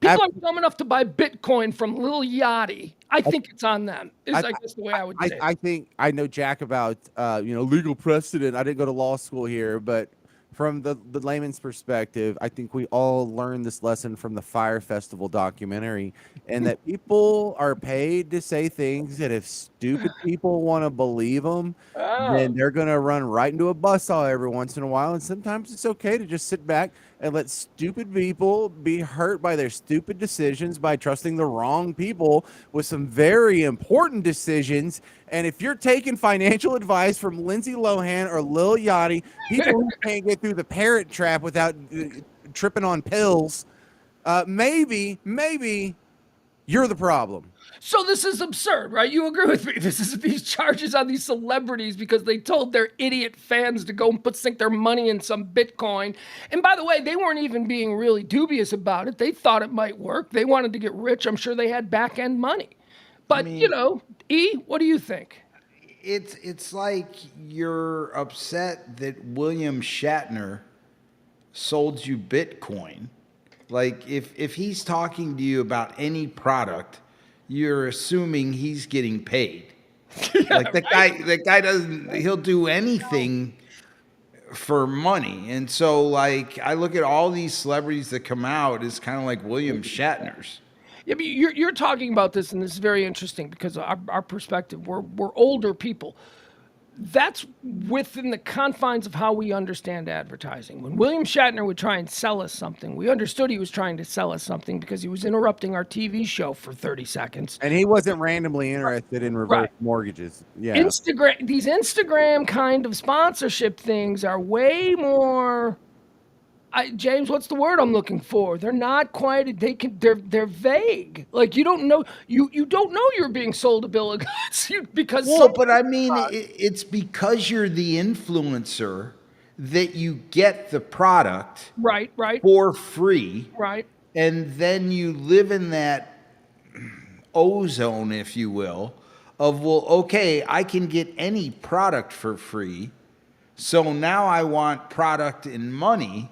People are dumb enough to buy Bitcoin from little Yachty. I think it's on them. I guess the way I would say it. I think I know, Jack, about legal precedent. I didn't go to law school here, but from the layman's perspective, I think we all learned this lesson from the Fire Festival documentary, and that people are paid to say things that if stupid people want to believe them, then they're going to run right into a buzzsaw every once in a while. And sometimes it's okay to just sit back and let stupid people be hurt by their stupid decisions by trusting the wrong people with some very important decisions. And if you're taking financial advice from Lindsay Lohan or Lil Yachty, people who can't get through the Parent Trap without tripping on pills, maybe you're the problem. So this is absurd, right? You agree with me? This is these charges on these celebrities because they told their idiot fans to go and sink their money in some Bitcoin. And by the way, they weren't even being really dubious about it. They thought it might work. They wanted to get rich. I'm sure they had back end money. But E, what do you think? It's like you're upset that William Shatner sold you Bitcoin. Like if he's talking to you about any product, you're assuming he's getting paid. Like the guy doesn't, he'll do anything for money. And so like I look at all these celebrities that come out as kind of like William Shatner's. Yeah, but you're talking about this, and this is very interesting because our perspective, we're older people. That's within the confines of how we understand advertising. When William Shatner would try and sell us something, we understood he was trying to sell us something because he was interrupting our TV show for 30 seconds. And he wasn't randomly interested in reverse mortgages. Yeah. These Instagram kind of sponsorship things are way more... James, what's the word I'm looking for? They're not quite. They're vague. Like you don't know. You don't know you're being sold a bill of goods because. Well, but I mean, it's because you're the influencer that you get the product right for free, right, and then you live in that ozone, if you will, of okay, I can get any product for free, so now I want product and money.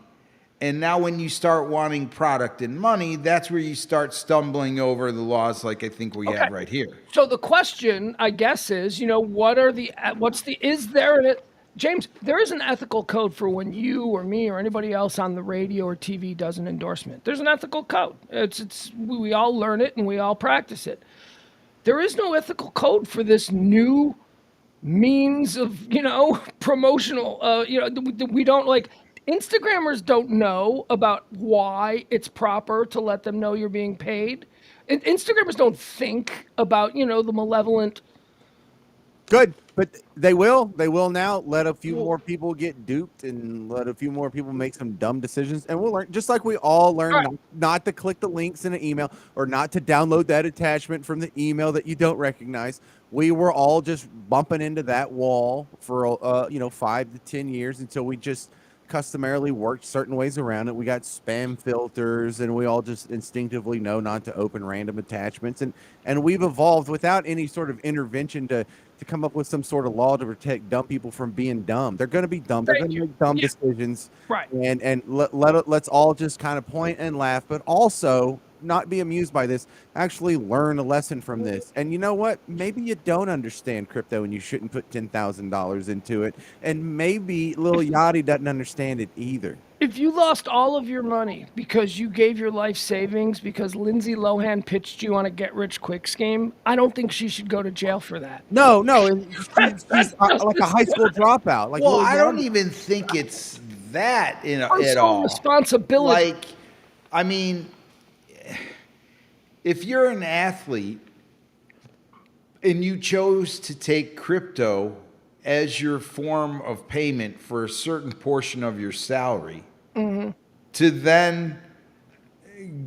And now when you start wanting product and money, that's where you start stumbling over the laws like I think we have right here. So the question, I guess, is, is there James, there is an ethical code for when you or me or anybody else on the radio or TV does an endorsement. There's an ethical code. We all learn it and we all practice it. There is no ethical code for this new means of, promotional, we don't like... Instagrammers don't know about why it's proper to let them know you're being paid. And Instagrammers don't think about, the malevolent. Good, but they will. They will now let a few more people get duped and let a few more people make some dumb decisions. And we'll learn, just like we all learn not to click the links in an email or not to download that attachment from the email that you don't recognize. We were all just bumping into that wall for 5 to 10 years until we just customarily worked certain ways around it. We got spam filters, and we all just instinctively know not to open random attachments. And we've evolved without any sort of intervention to come up with some sort of law to protect dumb people from being dumb. They're going to be dumb. They're going to make dumb decisions. Right. And let's all just kind of point and laugh, but also not be amused by this. Actually learn a lesson from this. And you know what? Maybe you don't understand crypto and you shouldn't put $10,000 into it. And maybe Lil Yachty doesn't understand it either. If you lost all of your money because you gave your life savings because Lindsay Lohan pitched you on a get-rich-quick scheme, I don't think she should go to jail for that. No, and she's like a high school dropout. Like Well, Lily I don't Tomlin. even think it's that at Personal all. responsibility. Like, I mean, if you're an athlete and you chose to take crypto as your form of payment for a certain portion of your salary, to then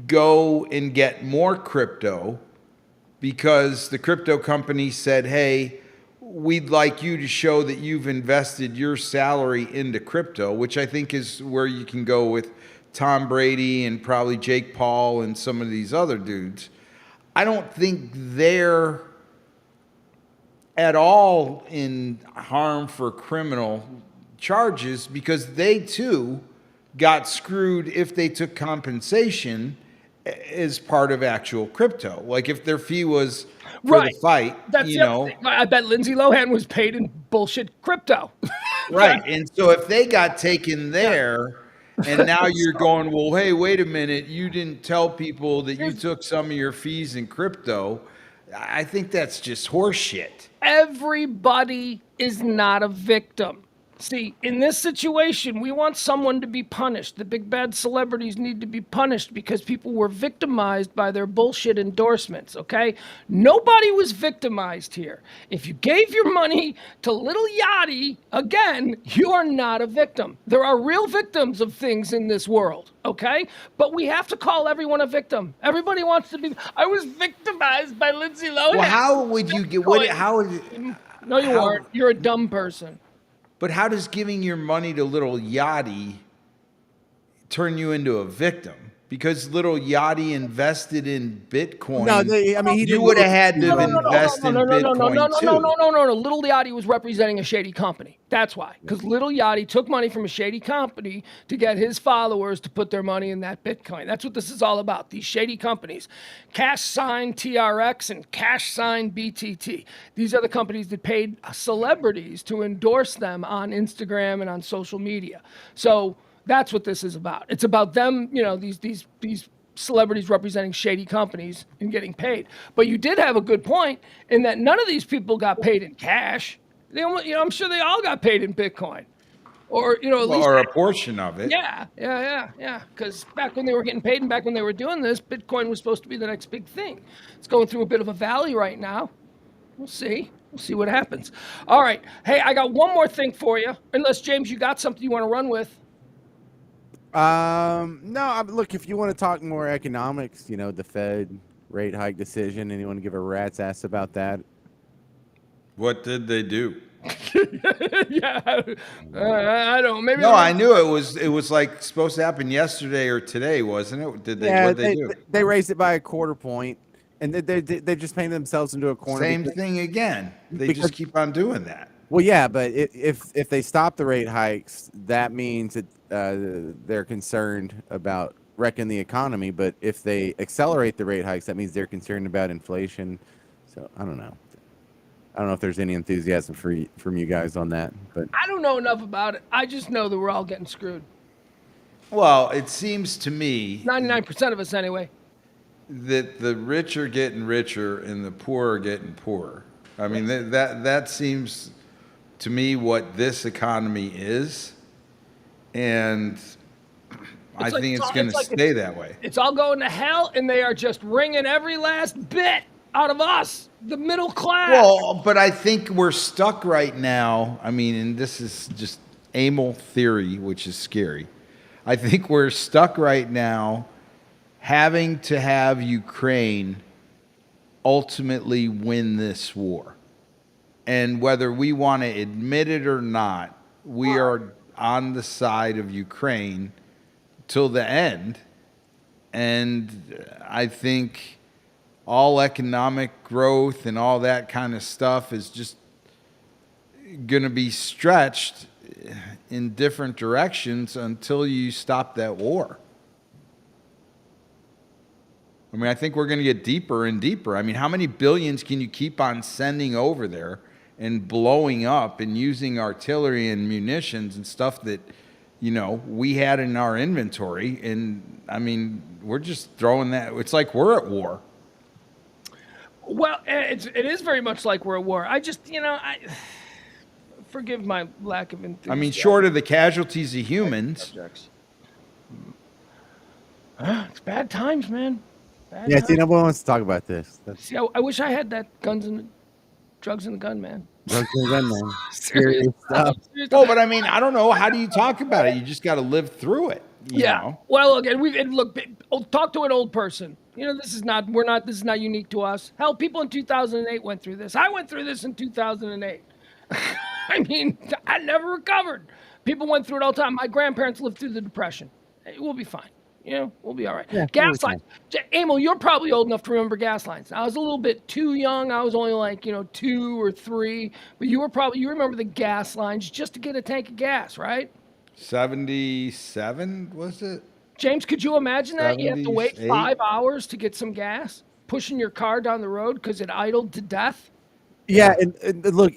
go and get more crypto because the crypto company said, hey, we'd like you to show that you've invested your salary into crypto, which I think is where you can go with Tom Brady and probably Jake Paul and some of these other dudes. I don't think they're at all in harm for criminal charges because they too got screwed if they took compensation as part of actual crypto. Like if their fee was for the fight, That's the other thing. I bet Lindsay Lohan was paid in bullshit crypto. Right. And so if they got taken there and now you're going, well, hey, wait a minute, you didn't tell people that you took some of your fees in crypto. I think that's just horseshit. Everybody is not a victim. See, in this situation, we want someone to be punished. The big bad celebrities need to be punished because people were victimized by their bullshit endorsements, okay? Nobody was victimized here. If you gave your money to Little Yachty, again, you are not a victim. There are real victims of things in this world, okay? But we have to call everyone a victim. Everybody wants to be, I was victimized by Lindsay Lohan. Well, how would you get, No, you aren't. You're a dumb person. But how does giving your money to Little Yachty turn you into a victim? Because Little Yachty invested in Bitcoin. No, you would have had to invest in Bitcoin too. No. Little Yachty was representing a shady company. That's why. Because Little Yachty took money from a shady company to get his followers to put their money in that Bitcoin. That's what this is all about. These shady companies. Cash sign TRX and cash sign BTT. These are the companies that paid celebrities to endorse them on Instagram and on social media. So that's what this is about. It's about them, these celebrities representing shady companies and getting paid. But you did have a good point in that none of these people got paid in cash. I'm sure they all got paid in Bitcoin, or at least or a portion of it. Yeah. Because back when they were getting paid and back when they were doing this, Bitcoin was supposed to be the next big thing. It's going through a bit of a valley right now. We'll see. We'll see what happens. All right. Hey, I got one more thing for you. Unless James, you got something you want to run with. No, look, if you want to talk more economics, the Fed rate hike decision, and you want to give a rat's ass about that. What did they do? Yeah, I don't. Maybe. No, I knew it was like supposed to happen yesterday or today, wasn't it? Did they? Yeah, what did they do? They raised it by a quarter point, and they just painted themselves into a corner. Same thing again. They just keep on doing that. Well, yeah, but if they stop the rate hikes, that means that they're concerned about wrecking the economy. But if they accelerate the rate hikes, that means they're concerned about inflation. So I don't know. I don't know if there's any enthusiasm from you guys on that. But I don't know enough about it. I just know that we're all getting screwed. Well, it seems to me 99% of us, anyway. that the rich are getting richer and the poor are getting poorer. I mean, that seems to me what this economy is, and I think it's going to stay that way. It's all going to hell, and they are just wringing every last bit out of us, the middle class. Well, but I think we're stuck right now. I mean, and this is just amoral theory, which is scary. I think we're stuck right now having to have Ukraine ultimately win this war. And whether we want to admit it or not, we are on the side of Ukraine till the end. And I think all economic growth and all that kind of stuff is just going to be stretched in different directions until you stop that war. I mean, I think we're going to get deeper and deeper. I mean, how many billions can you keep on sending over there and blowing up and using artillery and munitions and stuff that we had in our inventory. And I mean, we're just throwing that. It's like we're at war. Well, it is very much like we're at war. I just, forgive my lack of enthusiasm. I mean, short of the casualties of humans. It's bad times, man. Bad Yeah, times. see, nobody wants to talk about this. See, I wish I had that drugs and the gun, man. Drugs and gun, man. Serious stuff. Well, but I mean, I don't know. How do you talk about it? You just got to live through it. You know? Well, look, talk to an old person. This is not unique to us. Hell, people in 2008 went through this. I went through this in 2008. I mean, I never recovered. People went through it all the time. My grandparents lived through the Depression. We'll be fine. We'll be all right. Yeah, Gas lines. Emil, you're probably old enough to remember gas lines. I was a little bit too young. I was only like, 2 or 3. But you remember the gas lines just to get a tank of gas, right? 77, was it? James, could you imagine that? You have to wait 78? 5 hours to get some gas, pushing your car down the road because it idled to death? Yeah, and look,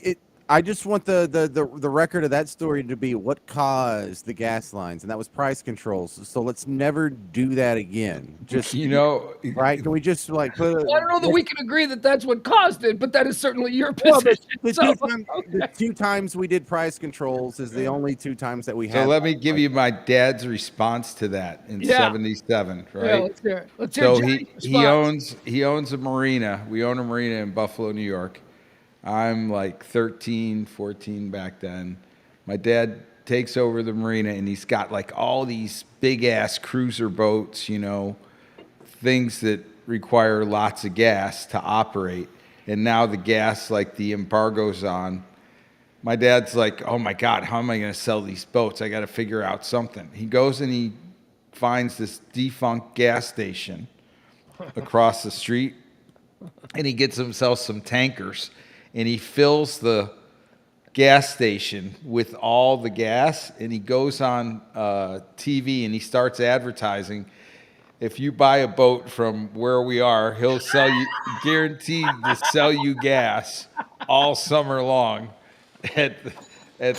I just want the record of that story to be what caused the gas lines, and that was price controls. So let's never do that again. Just right? Can we just like put? Well, I don't know that we can agree that that's what caused it, but that is certainly your position. The 2 times we did price controls is the only 2 times that we had. So let me give you my dad's response to that in 77, right? Yeah, let's hear it. So he owns a marina. We own a marina in Buffalo, New York. I'm like 13, 14 back then. My dad takes over the marina, and he's got like all these big ass cruiser boats, things that require lots of gas to operate. And now the gas, like the embargo's on. My dad's like, oh my God, how am I going to sell these boats? I got to figure out something. He goes and he finds this defunct gas station across the street, and he gets himself some tankers. And he fills the gas station with all the gas, and he goes on TV and he starts advertising. If you buy a boat from where we are, he'll sell you, guaranteed to sell you gas all summer long at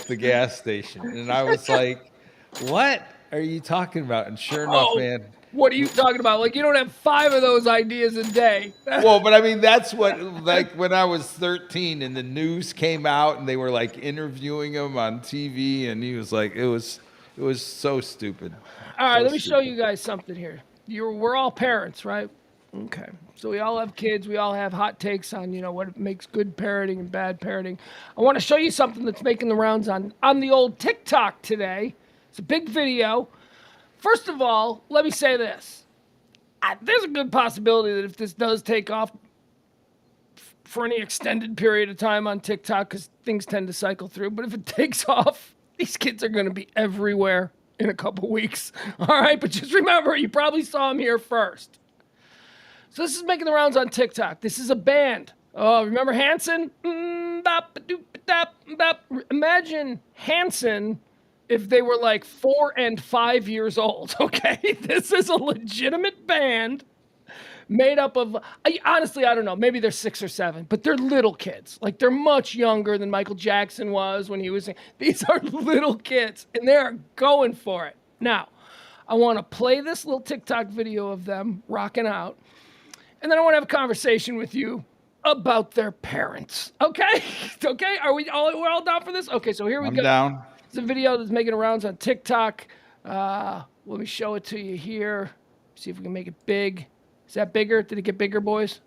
the gas station. And I was like, what are you talking about? And sure enough, man. What are you talking about? Like, you don't have 5 of those ideas a day. Well, but I mean, that's what, like, when I was 13 and the news came out and they were like interviewing him on TV, and he was like, it was so stupid. All right, let me show you guys something here. We're all parents, right? Okay. So we all have kids. We all have hot takes on, what makes good parenting and bad parenting. I want to show you something that's making the rounds on the old TikTok today. It's a big video. First of all, let me say this. There's a good possibility that if this does take off for any extended period of time on TikTok, because things tend to cycle through, but if it takes off, these kids are going to be everywhere in a couple weeks. All right, but just remember, you probably saw them here first. So this is making the rounds on TikTok. This is a band. Oh, remember Hanson? Imagine Hanson if they were like 4 and 5 years old, okay? This is a legitimate band made up of, honestly, I don't know, maybe they're 6 or 7, but they're little kids. Like, they're much younger than Michael Jackson was when he was, these are little kids, and they're going for it. Now, I want to play this little TikTok video of them rocking out, and then I want to have a conversation with you about their parents, okay? Okay, we're all down for this? Okay, so here we go. I'm down. It's a video that's making the rounds on TikTok. Let me show it to you here. See if we can make it big. Is that bigger? Did it get bigger, boys?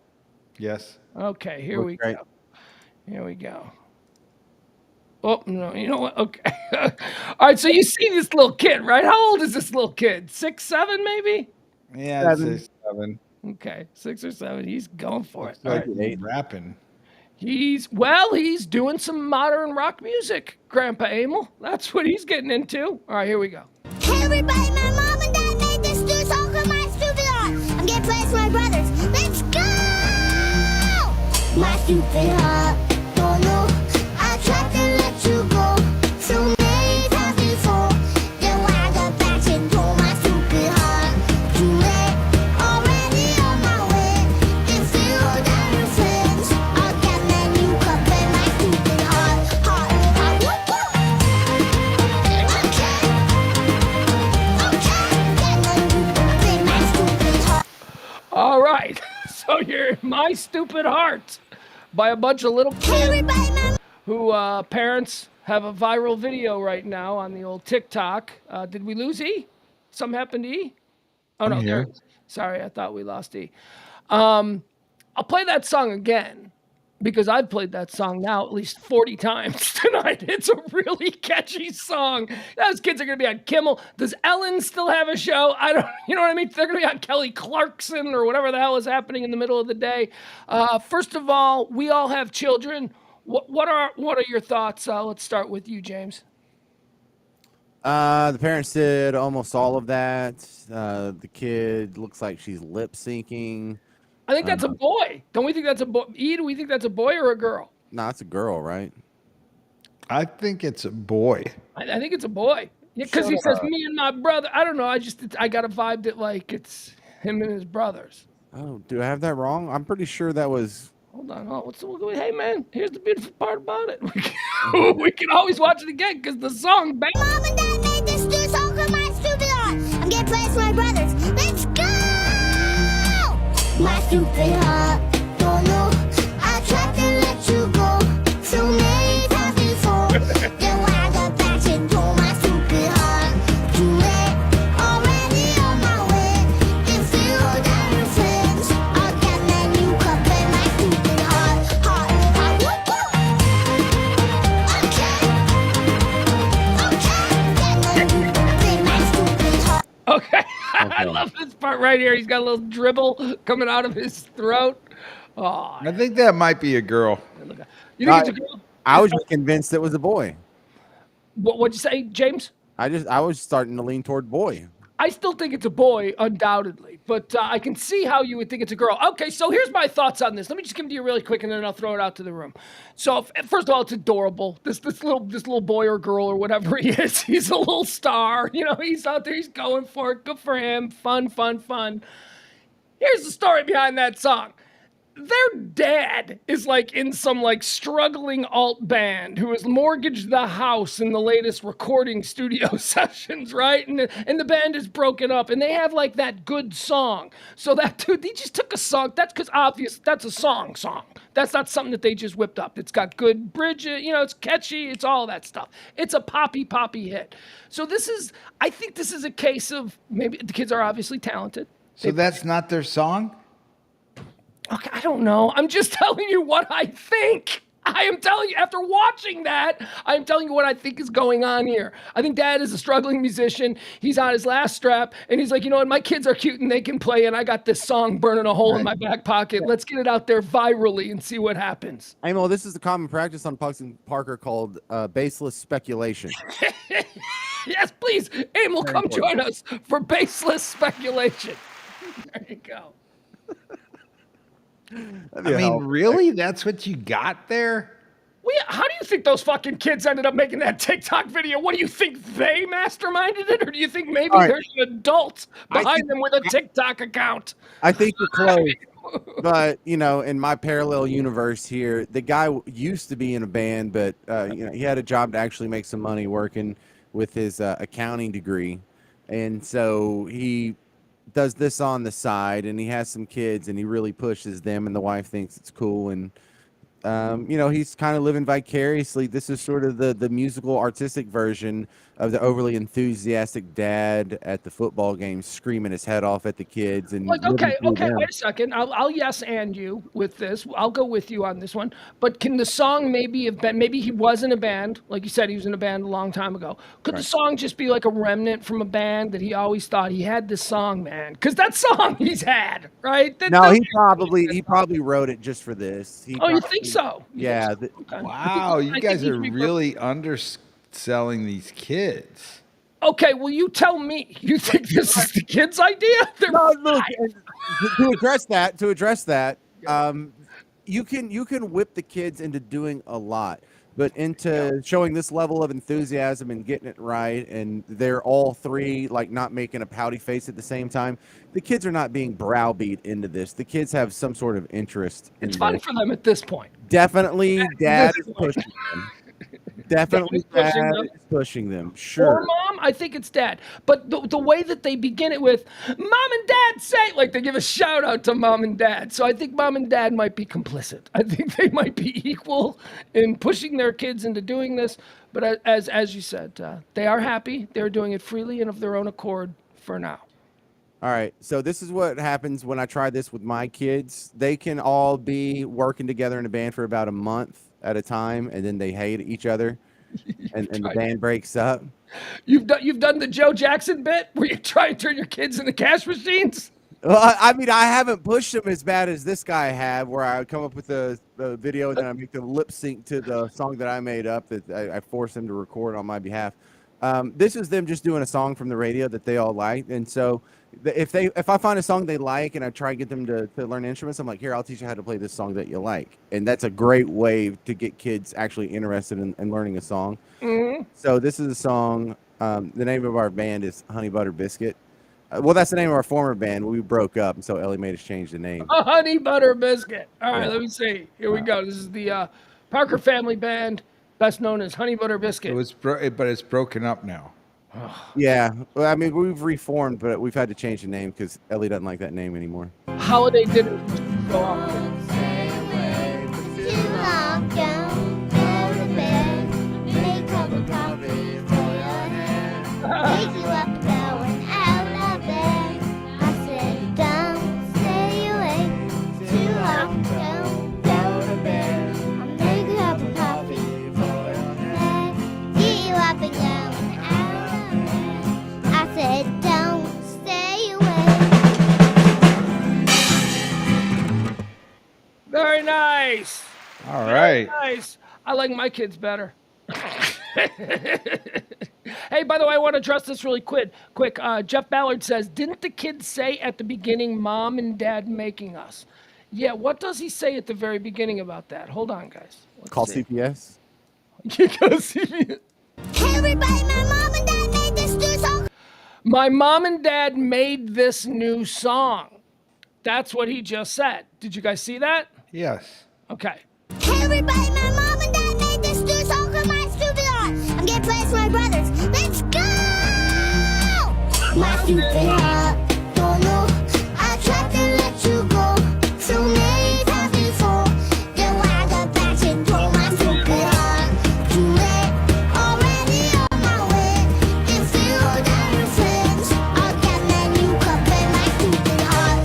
Yes. Okay, here we go. Here we go. Oh, no, you know what? Okay. All right, so you see this little kid, right? How old is this little kid? 6, 7, maybe? Yeah, 7. Okay, 6 or 7. He's going for it. Like rapping. He's doing some modern rock music, Grandpa Emil. That's what he's getting into. All right, here we go. Hey everybody, my mom and dad made this new song for my stupid heart. I'm getting play for my brothers. Let's go! My stupid heart, don't know. I tried to let you go so many times before. Then when I got back and told my stupid heart, too late, already on my way. Then feel down your friends. I'll get that new cup in my stupid heart. Okay. So you're My Stupid Heart by a bunch of little Hey, everybody, man. who parents have a viral video right now on the old TikTok. Did we lose E? Something happened to E? Oh, no, there. here. It is. Sorry, I thought we lost E. I'll play that song again because I've played that song now at least 40 times tonight. It's a really catchy song. Those kids are going to be on Kimmel. Does Ellen still have a show? I don't, you know what I mean? They're going to be on Kelly Clarkson or whatever the hell is happening in the middle of the day. First of all, we all have children. What are your thoughts? Let's start with you, James. The parents did almost all of that. The kid looks like she's lip syncing. I think that's a boy. Don't we think that's a boy? E, do we think that's a boy or a girl? No, it's a girl, right? I think it's a boy. I think it's a boy. Yeah, because he says me and my brother. I don't know. I got a vibe that like it's him and his brothers. Oh, do I have that wrong? I'm pretty sure that was. Hold on. Hey man, here's the beautiful part about it. We can always watch it again because the song. Mom and Dad made this new song for My Stupid Heart. I'm getting plans for my brothers. Let's go! My stupid heart, don't know. I tried to let you go so many times before. Then when I got back and told my stupid heart, too late, already on my way. If you got your friends, I'll get that new cup in my stupid heart. Okay. I love this part right here. He's got a little dribble coming out of his throat. Oh, I think that might be a girl. you think it's a girl? I was just convinced it was a boy. What'd you say, James? I was starting to lean toward boy. I still think it's a boy, undoubtedly, but I can see how you would think it's a girl. Okay, so here's my thoughts on this. Let me just give them to you really quick, and then I'll throw it out to the room. So, first of all, it's adorable. This little boy or girl or whatever he is, he's a little star. You know, he's out there, he's going for it. Good for him. Fun, fun, fun. Here's the story behind that song. Their dad is like in some like struggling alt band who has mortgaged the house in the latest recording studio sessions, right? And the band is broken up and they have like that good song. So that dude, he just took a song. That's because obvious that's a song. That's not something that they just whipped up. It's got good bridges, you know, it's catchy, it's all that stuff. It's a poppy hit. So I think this is a case of maybe the kids are obviously talented. So that's not their song? Okay, I don't know. I'm just telling you what I think. I am telling you, after watching that, I am telling you what I think is going on here. I think Dad is a struggling musician. He's on his last strap, and he's like, you know what? My kids are cute and they can play, and I got this song burning a hole in my back pocket. Let's get it out there virally and see what happens. Amo, this is a common practice on Pugs and Parker called baseless speculation. Yes, please, Emil, come join us for baseless speculation. There you go. I mean, really? That's what you got there? Well, yeah, how do you think those fucking kids ended up making that TikTok video? What do you think they masterminded it? Or do you think maybe there's an adult behind them with a TikTok account? I think you're close. But, you know, in my parallel universe here, the guy used to be in a band, but, you know, he had a job to actually make some money working with his accounting degree. And so he does this on the side, and he has some kids, and he really pushes them, and the wife thinks it's cool. And you know, he's kind of living vicariously. This is sort of the musical artistic version of the overly enthusiastic dad at the football game screaming his head off at the kids. And like, okay, wait a second. I'll yes and you with this. I'll go with you on this one. But can the song maybe have been, maybe he was in a band, like you said, he was in a band a long time ago. Could the song just be like a remnant from a band that he always thought he had this song, man? Because that song he's had, right? No, he probably wrote it just for this. You think so? Yeah. Okay. Wow, you guys are really underselling these kids. Okay, well, you tell me. You think this is the kid's idea? No, look, to address that, you can whip the kids into doing a lot, but into showing this level of enthusiasm and getting it right, and they're all three like not making a pouty face at the same time. The kids are not being browbeat into this. The kids have some sort of interest in It's fun for them at this point. Definitely, Dad is pushing them. Definitely, Dad is pushing them. Sure. Or mom? I think it's dad. But the way that they begin it with, mom and dad say, like they give a shout out to mom and dad. So I think mom and dad might be complicit. I think they might be equal in pushing their kids into doing this. But as you said, they are happy. They're doing it freely and of their own accord for now. All right. So this is what happens when I try this with my kids. They can all be working together in a band for about a month at a time, and then they hate each other, and the band breaks up. You've done the Joe Jackson bit where you try and turn your kids into cash machines. Well, I mean, I haven't pushed them as bad as this guy have, where I come up with the video and then I make them lip sync to the song that I made up that I force them to record on my behalf. This is them just doing a song from the radio that they all like, and so if I find a song they like and I try to get them to learn instruments, I'm like, here, I'll teach you how to play this song that you like, and that's a great way to get kids actually interested in learning a song. Mm-hmm. So this is a song. The name of our band is Honey Butter Biscuit. Well, that's the name of our former band. We broke up, and so Ellie made us change the name. A honey butter biscuit. All right, Yeah. let me see. Here we go. This is the Parker family band, best known as Honey Butter Biscuit. But it's broken up now. Yeah, well, I mean, we've reformed, but we've had to change the name because Ellie doesn't like that name anymore. Holiday dinner. Go off. Too long, don't go to bed. Make a cup of coffee for your head. Wake you up going out of bed. I said, don't stay awake. Too long, don't go to bed. I'll make a cup of coffee for your head. Get you up and going out of bed. I said, don't stay awake. Very nice. All right. Nice. I like my kids better. Hey, by the way, I want to address this really quick. Jeff Ballard says, didn't the kid say at the beginning, mom and dad making us? Yeah, what does he say at the very beginning about that? Hold on, guys. Let's Call see. CPS. Because Hey everybody, my mom and dad made this new song. my mom and dad made this new song. That's what he just said. Did you guys see that? Yes. Okay. Hey everybody, my mom and dad made this new song for my stupid heart. I'm getting praise for my brothers. Let's go! My stupid heart, don't know. I tried to let you go so many times before. Then I got back and told my stupid heart too late, already on my way. If you hold down your friends, I'll get that new cup in my stupid heart.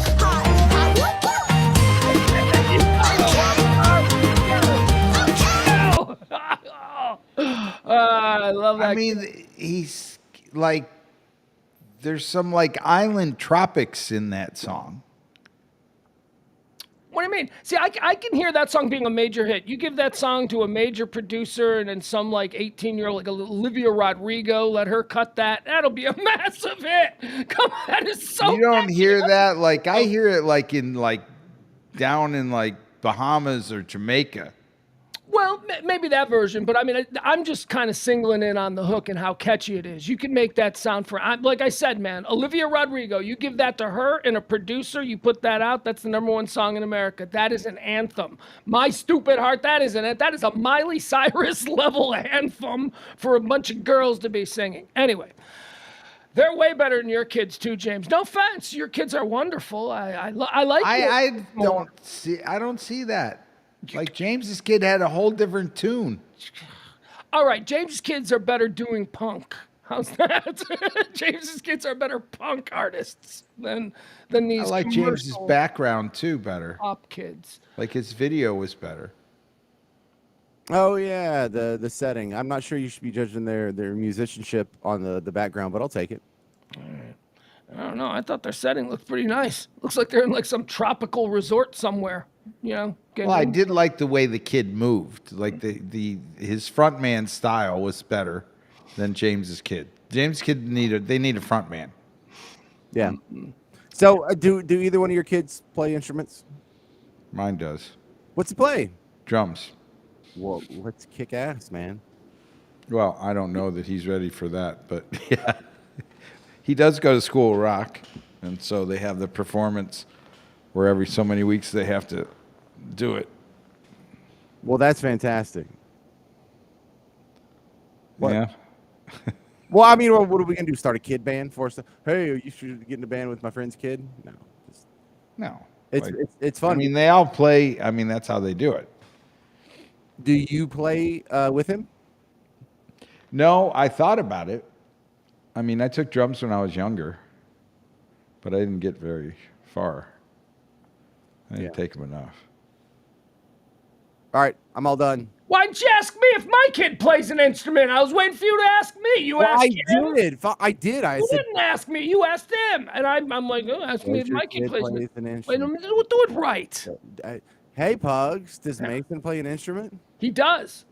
I love that. I mean, he's like, there's some like island tropics in that song. What do you mean? See, I can hear that song being a major hit. You give that song to a major producer and then some like 18-year-old, like Olivia Rodrigo, let her cut that. That'll be a massive hit. Come on, that is so. You don't catchy. hear that? Like, I hear it like in like down in like Bahamas or Jamaica. Well, maybe that version, but I mean, I'm just kind of singling in on the hook and how catchy it is. You can make that sound for, like I said, man, Olivia Rodrigo, you give that to her and a producer, you put that out, that's the #1 song in America. That is an anthem. My Stupid Heart, that isn't it. That is a Miley Cyrus level anthem for a bunch of girls to be singing. Anyway, they're way better than your kids too, James. No offense, your kids are wonderful. I like. I don't see that. Like James's kid had a whole different tune. All right, James's kids are better doing punk. How's that? James's kids are better punk artists than these. I like James's commercial background too better. pop kids. Like his video was better. Oh yeah, the setting. I'm not sure you should be judging their musicianship on the background, but I'll take it. I don't know. I thought their setting looked pretty nice. Looks like they're in like some tropical resort somewhere. You know. Well, I did like the way the kid moved. Like his frontman style was better than James's kid. James's kid they need a frontman. Yeah. So do either one of your kids play instruments? Mine does. What's he play? Drums. Well, let's kick ass, man. Well, I don't know that he's ready for that, but yeah. He does go to school of rock, and so they have the performance where every so many weeks they have to do it. Well, that's fantastic. What? Yeah. Well, I mean, what are we gonna do? Start a kid band for us? Hey, you should get in a band with my friend's kid? No, No. it's Like, it's I fun. mean, they all play. I mean, that's how they do it. Do you play with him? No, I thought about it. I mean, I took drums when I was younger, but I didn't get very far. I didn't take them enough. All right, I'm all done. Why didn't you ask me if my kid plays an instrument? I was waiting for you to ask me. You asked him. I did. I You said, didn't ask me. You asked him. And I'm like, oh, ask me does if your my kid plays an an Wait a instrument? minute. We'll do it right. Hey, Pugs, does Mason play an instrument? He does.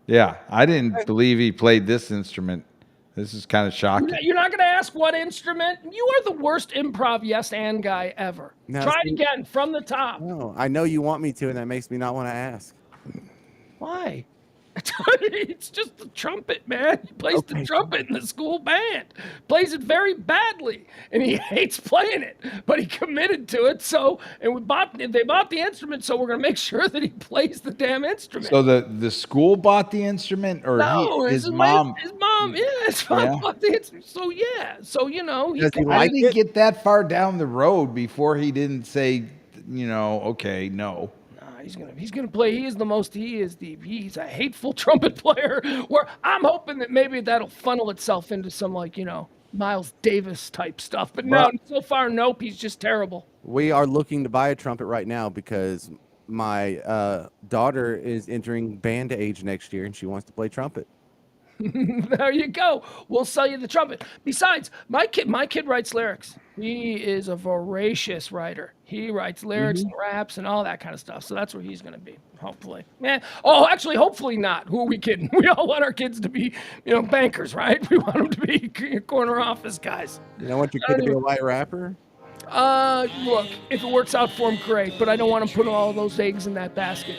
Yeah, I didn't believe he played this instrument. This is kind of shocking. You're not going to ask what instrument? You are the worst improv yes and guy ever. No, Try it see- again from the top. No, I know you want me to, and that makes me not want to ask. Why? It's just the trumpet, man. He plays the trumpet in the school band. Plays it very badly, and he hates playing it. But he committed to it. So, and they bought the instrument. So we're gonna make sure that he plays the damn instrument. So the school bought the instrument, or no, his mom? His mom, yeah, his mom Yeah. bought the instrument. So yeah, so Does he I like didn't it? get that far down the road before he didn't say, okay, no. He's gonna play. He's a hateful trumpet player. Where I'm hoping that maybe that'll funnel itself into some Miles Davis type stuff. But no, so far, nope. He's just terrible. We are looking to buy a trumpet right now because my daughter is entering band age next year, and she wants to play trumpet. There you go. We'll sell you the trumpet. Besides, my kid writes lyrics. He is a voracious writer. He writes lyrics and raps and all that kind of stuff. So that's where he's going to be, hopefully. Yeah. Oh, actually, hopefully not. Who are we kidding? We all want our kids to be, bankers, right? We want them to be corner office guys. You don't want your kid to be a white rapper? Look, if it works out for him, great. But I don't want him putting all those eggs in that basket.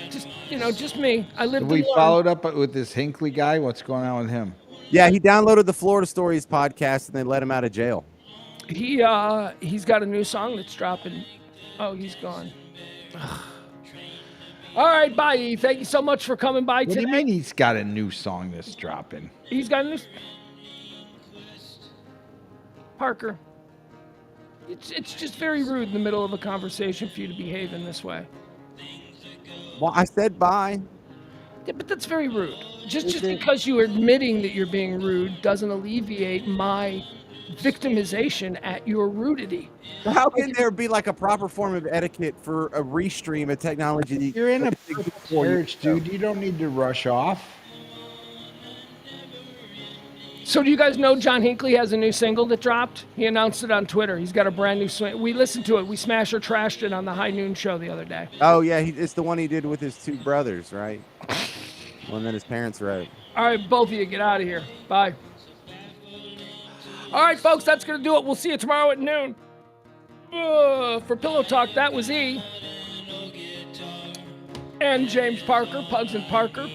Just me. I live. We followed up with this Hinckley guy. What's going on with him? Yeah, he downloaded the Florida Stories podcast, and they let him out of jail. He's got a new song that's dropping. Oh, he's gone. All right, bye, E. Thank you so much for coming by What today. do you mean he's got a new song that's dropping? He's got a new. Parker. It's just very rude in the middle of a conversation for you to behave in this way. Well, I said bye. Yeah, but that's very rude. Just because you're admitting that you're being rude doesn't alleviate my victimization at your rudity. How can there be like a proper form of etiquette for a restream of technology? You're in a church, dude. You don't need to rush off. So do you guys know John Hinckley has a new single that dropped? He announced it on Twitter. He's got a brand new swing. We listened to it. We smashed or trashed it on the High Noon show the other day. Oh, yeah. It's the one he did with his two brothers, right? One that his parents wrote. All right, both of you, get out of here. Bye. All right, folks, that's going to do it. We'll see you tomorrow at noon. For Pillow Talk, that was E. And James Parker, Pugs and Parker.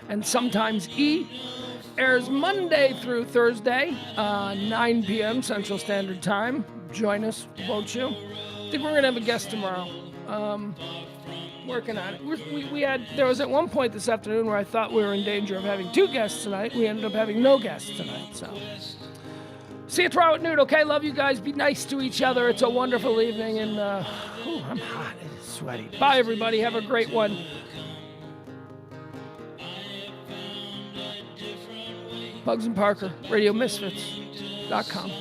And sometimes E airs Monday through Thursday, 9 p.m. Central Standard Time. Join us, won't you? I think we're going to have a guest tomorrow. Working on it. There was at one point this afternoon where I thought we were in danger of having two guests tonight. We ended up having no guests tonight. So, see you tomorrow at noon, okay? Love you guys. Be nice to each other. It's a wonderful evening, and I'm hot and sweaty. Bye, everybody. Have a great one. Pugs and Parker, RadioMisfits.com.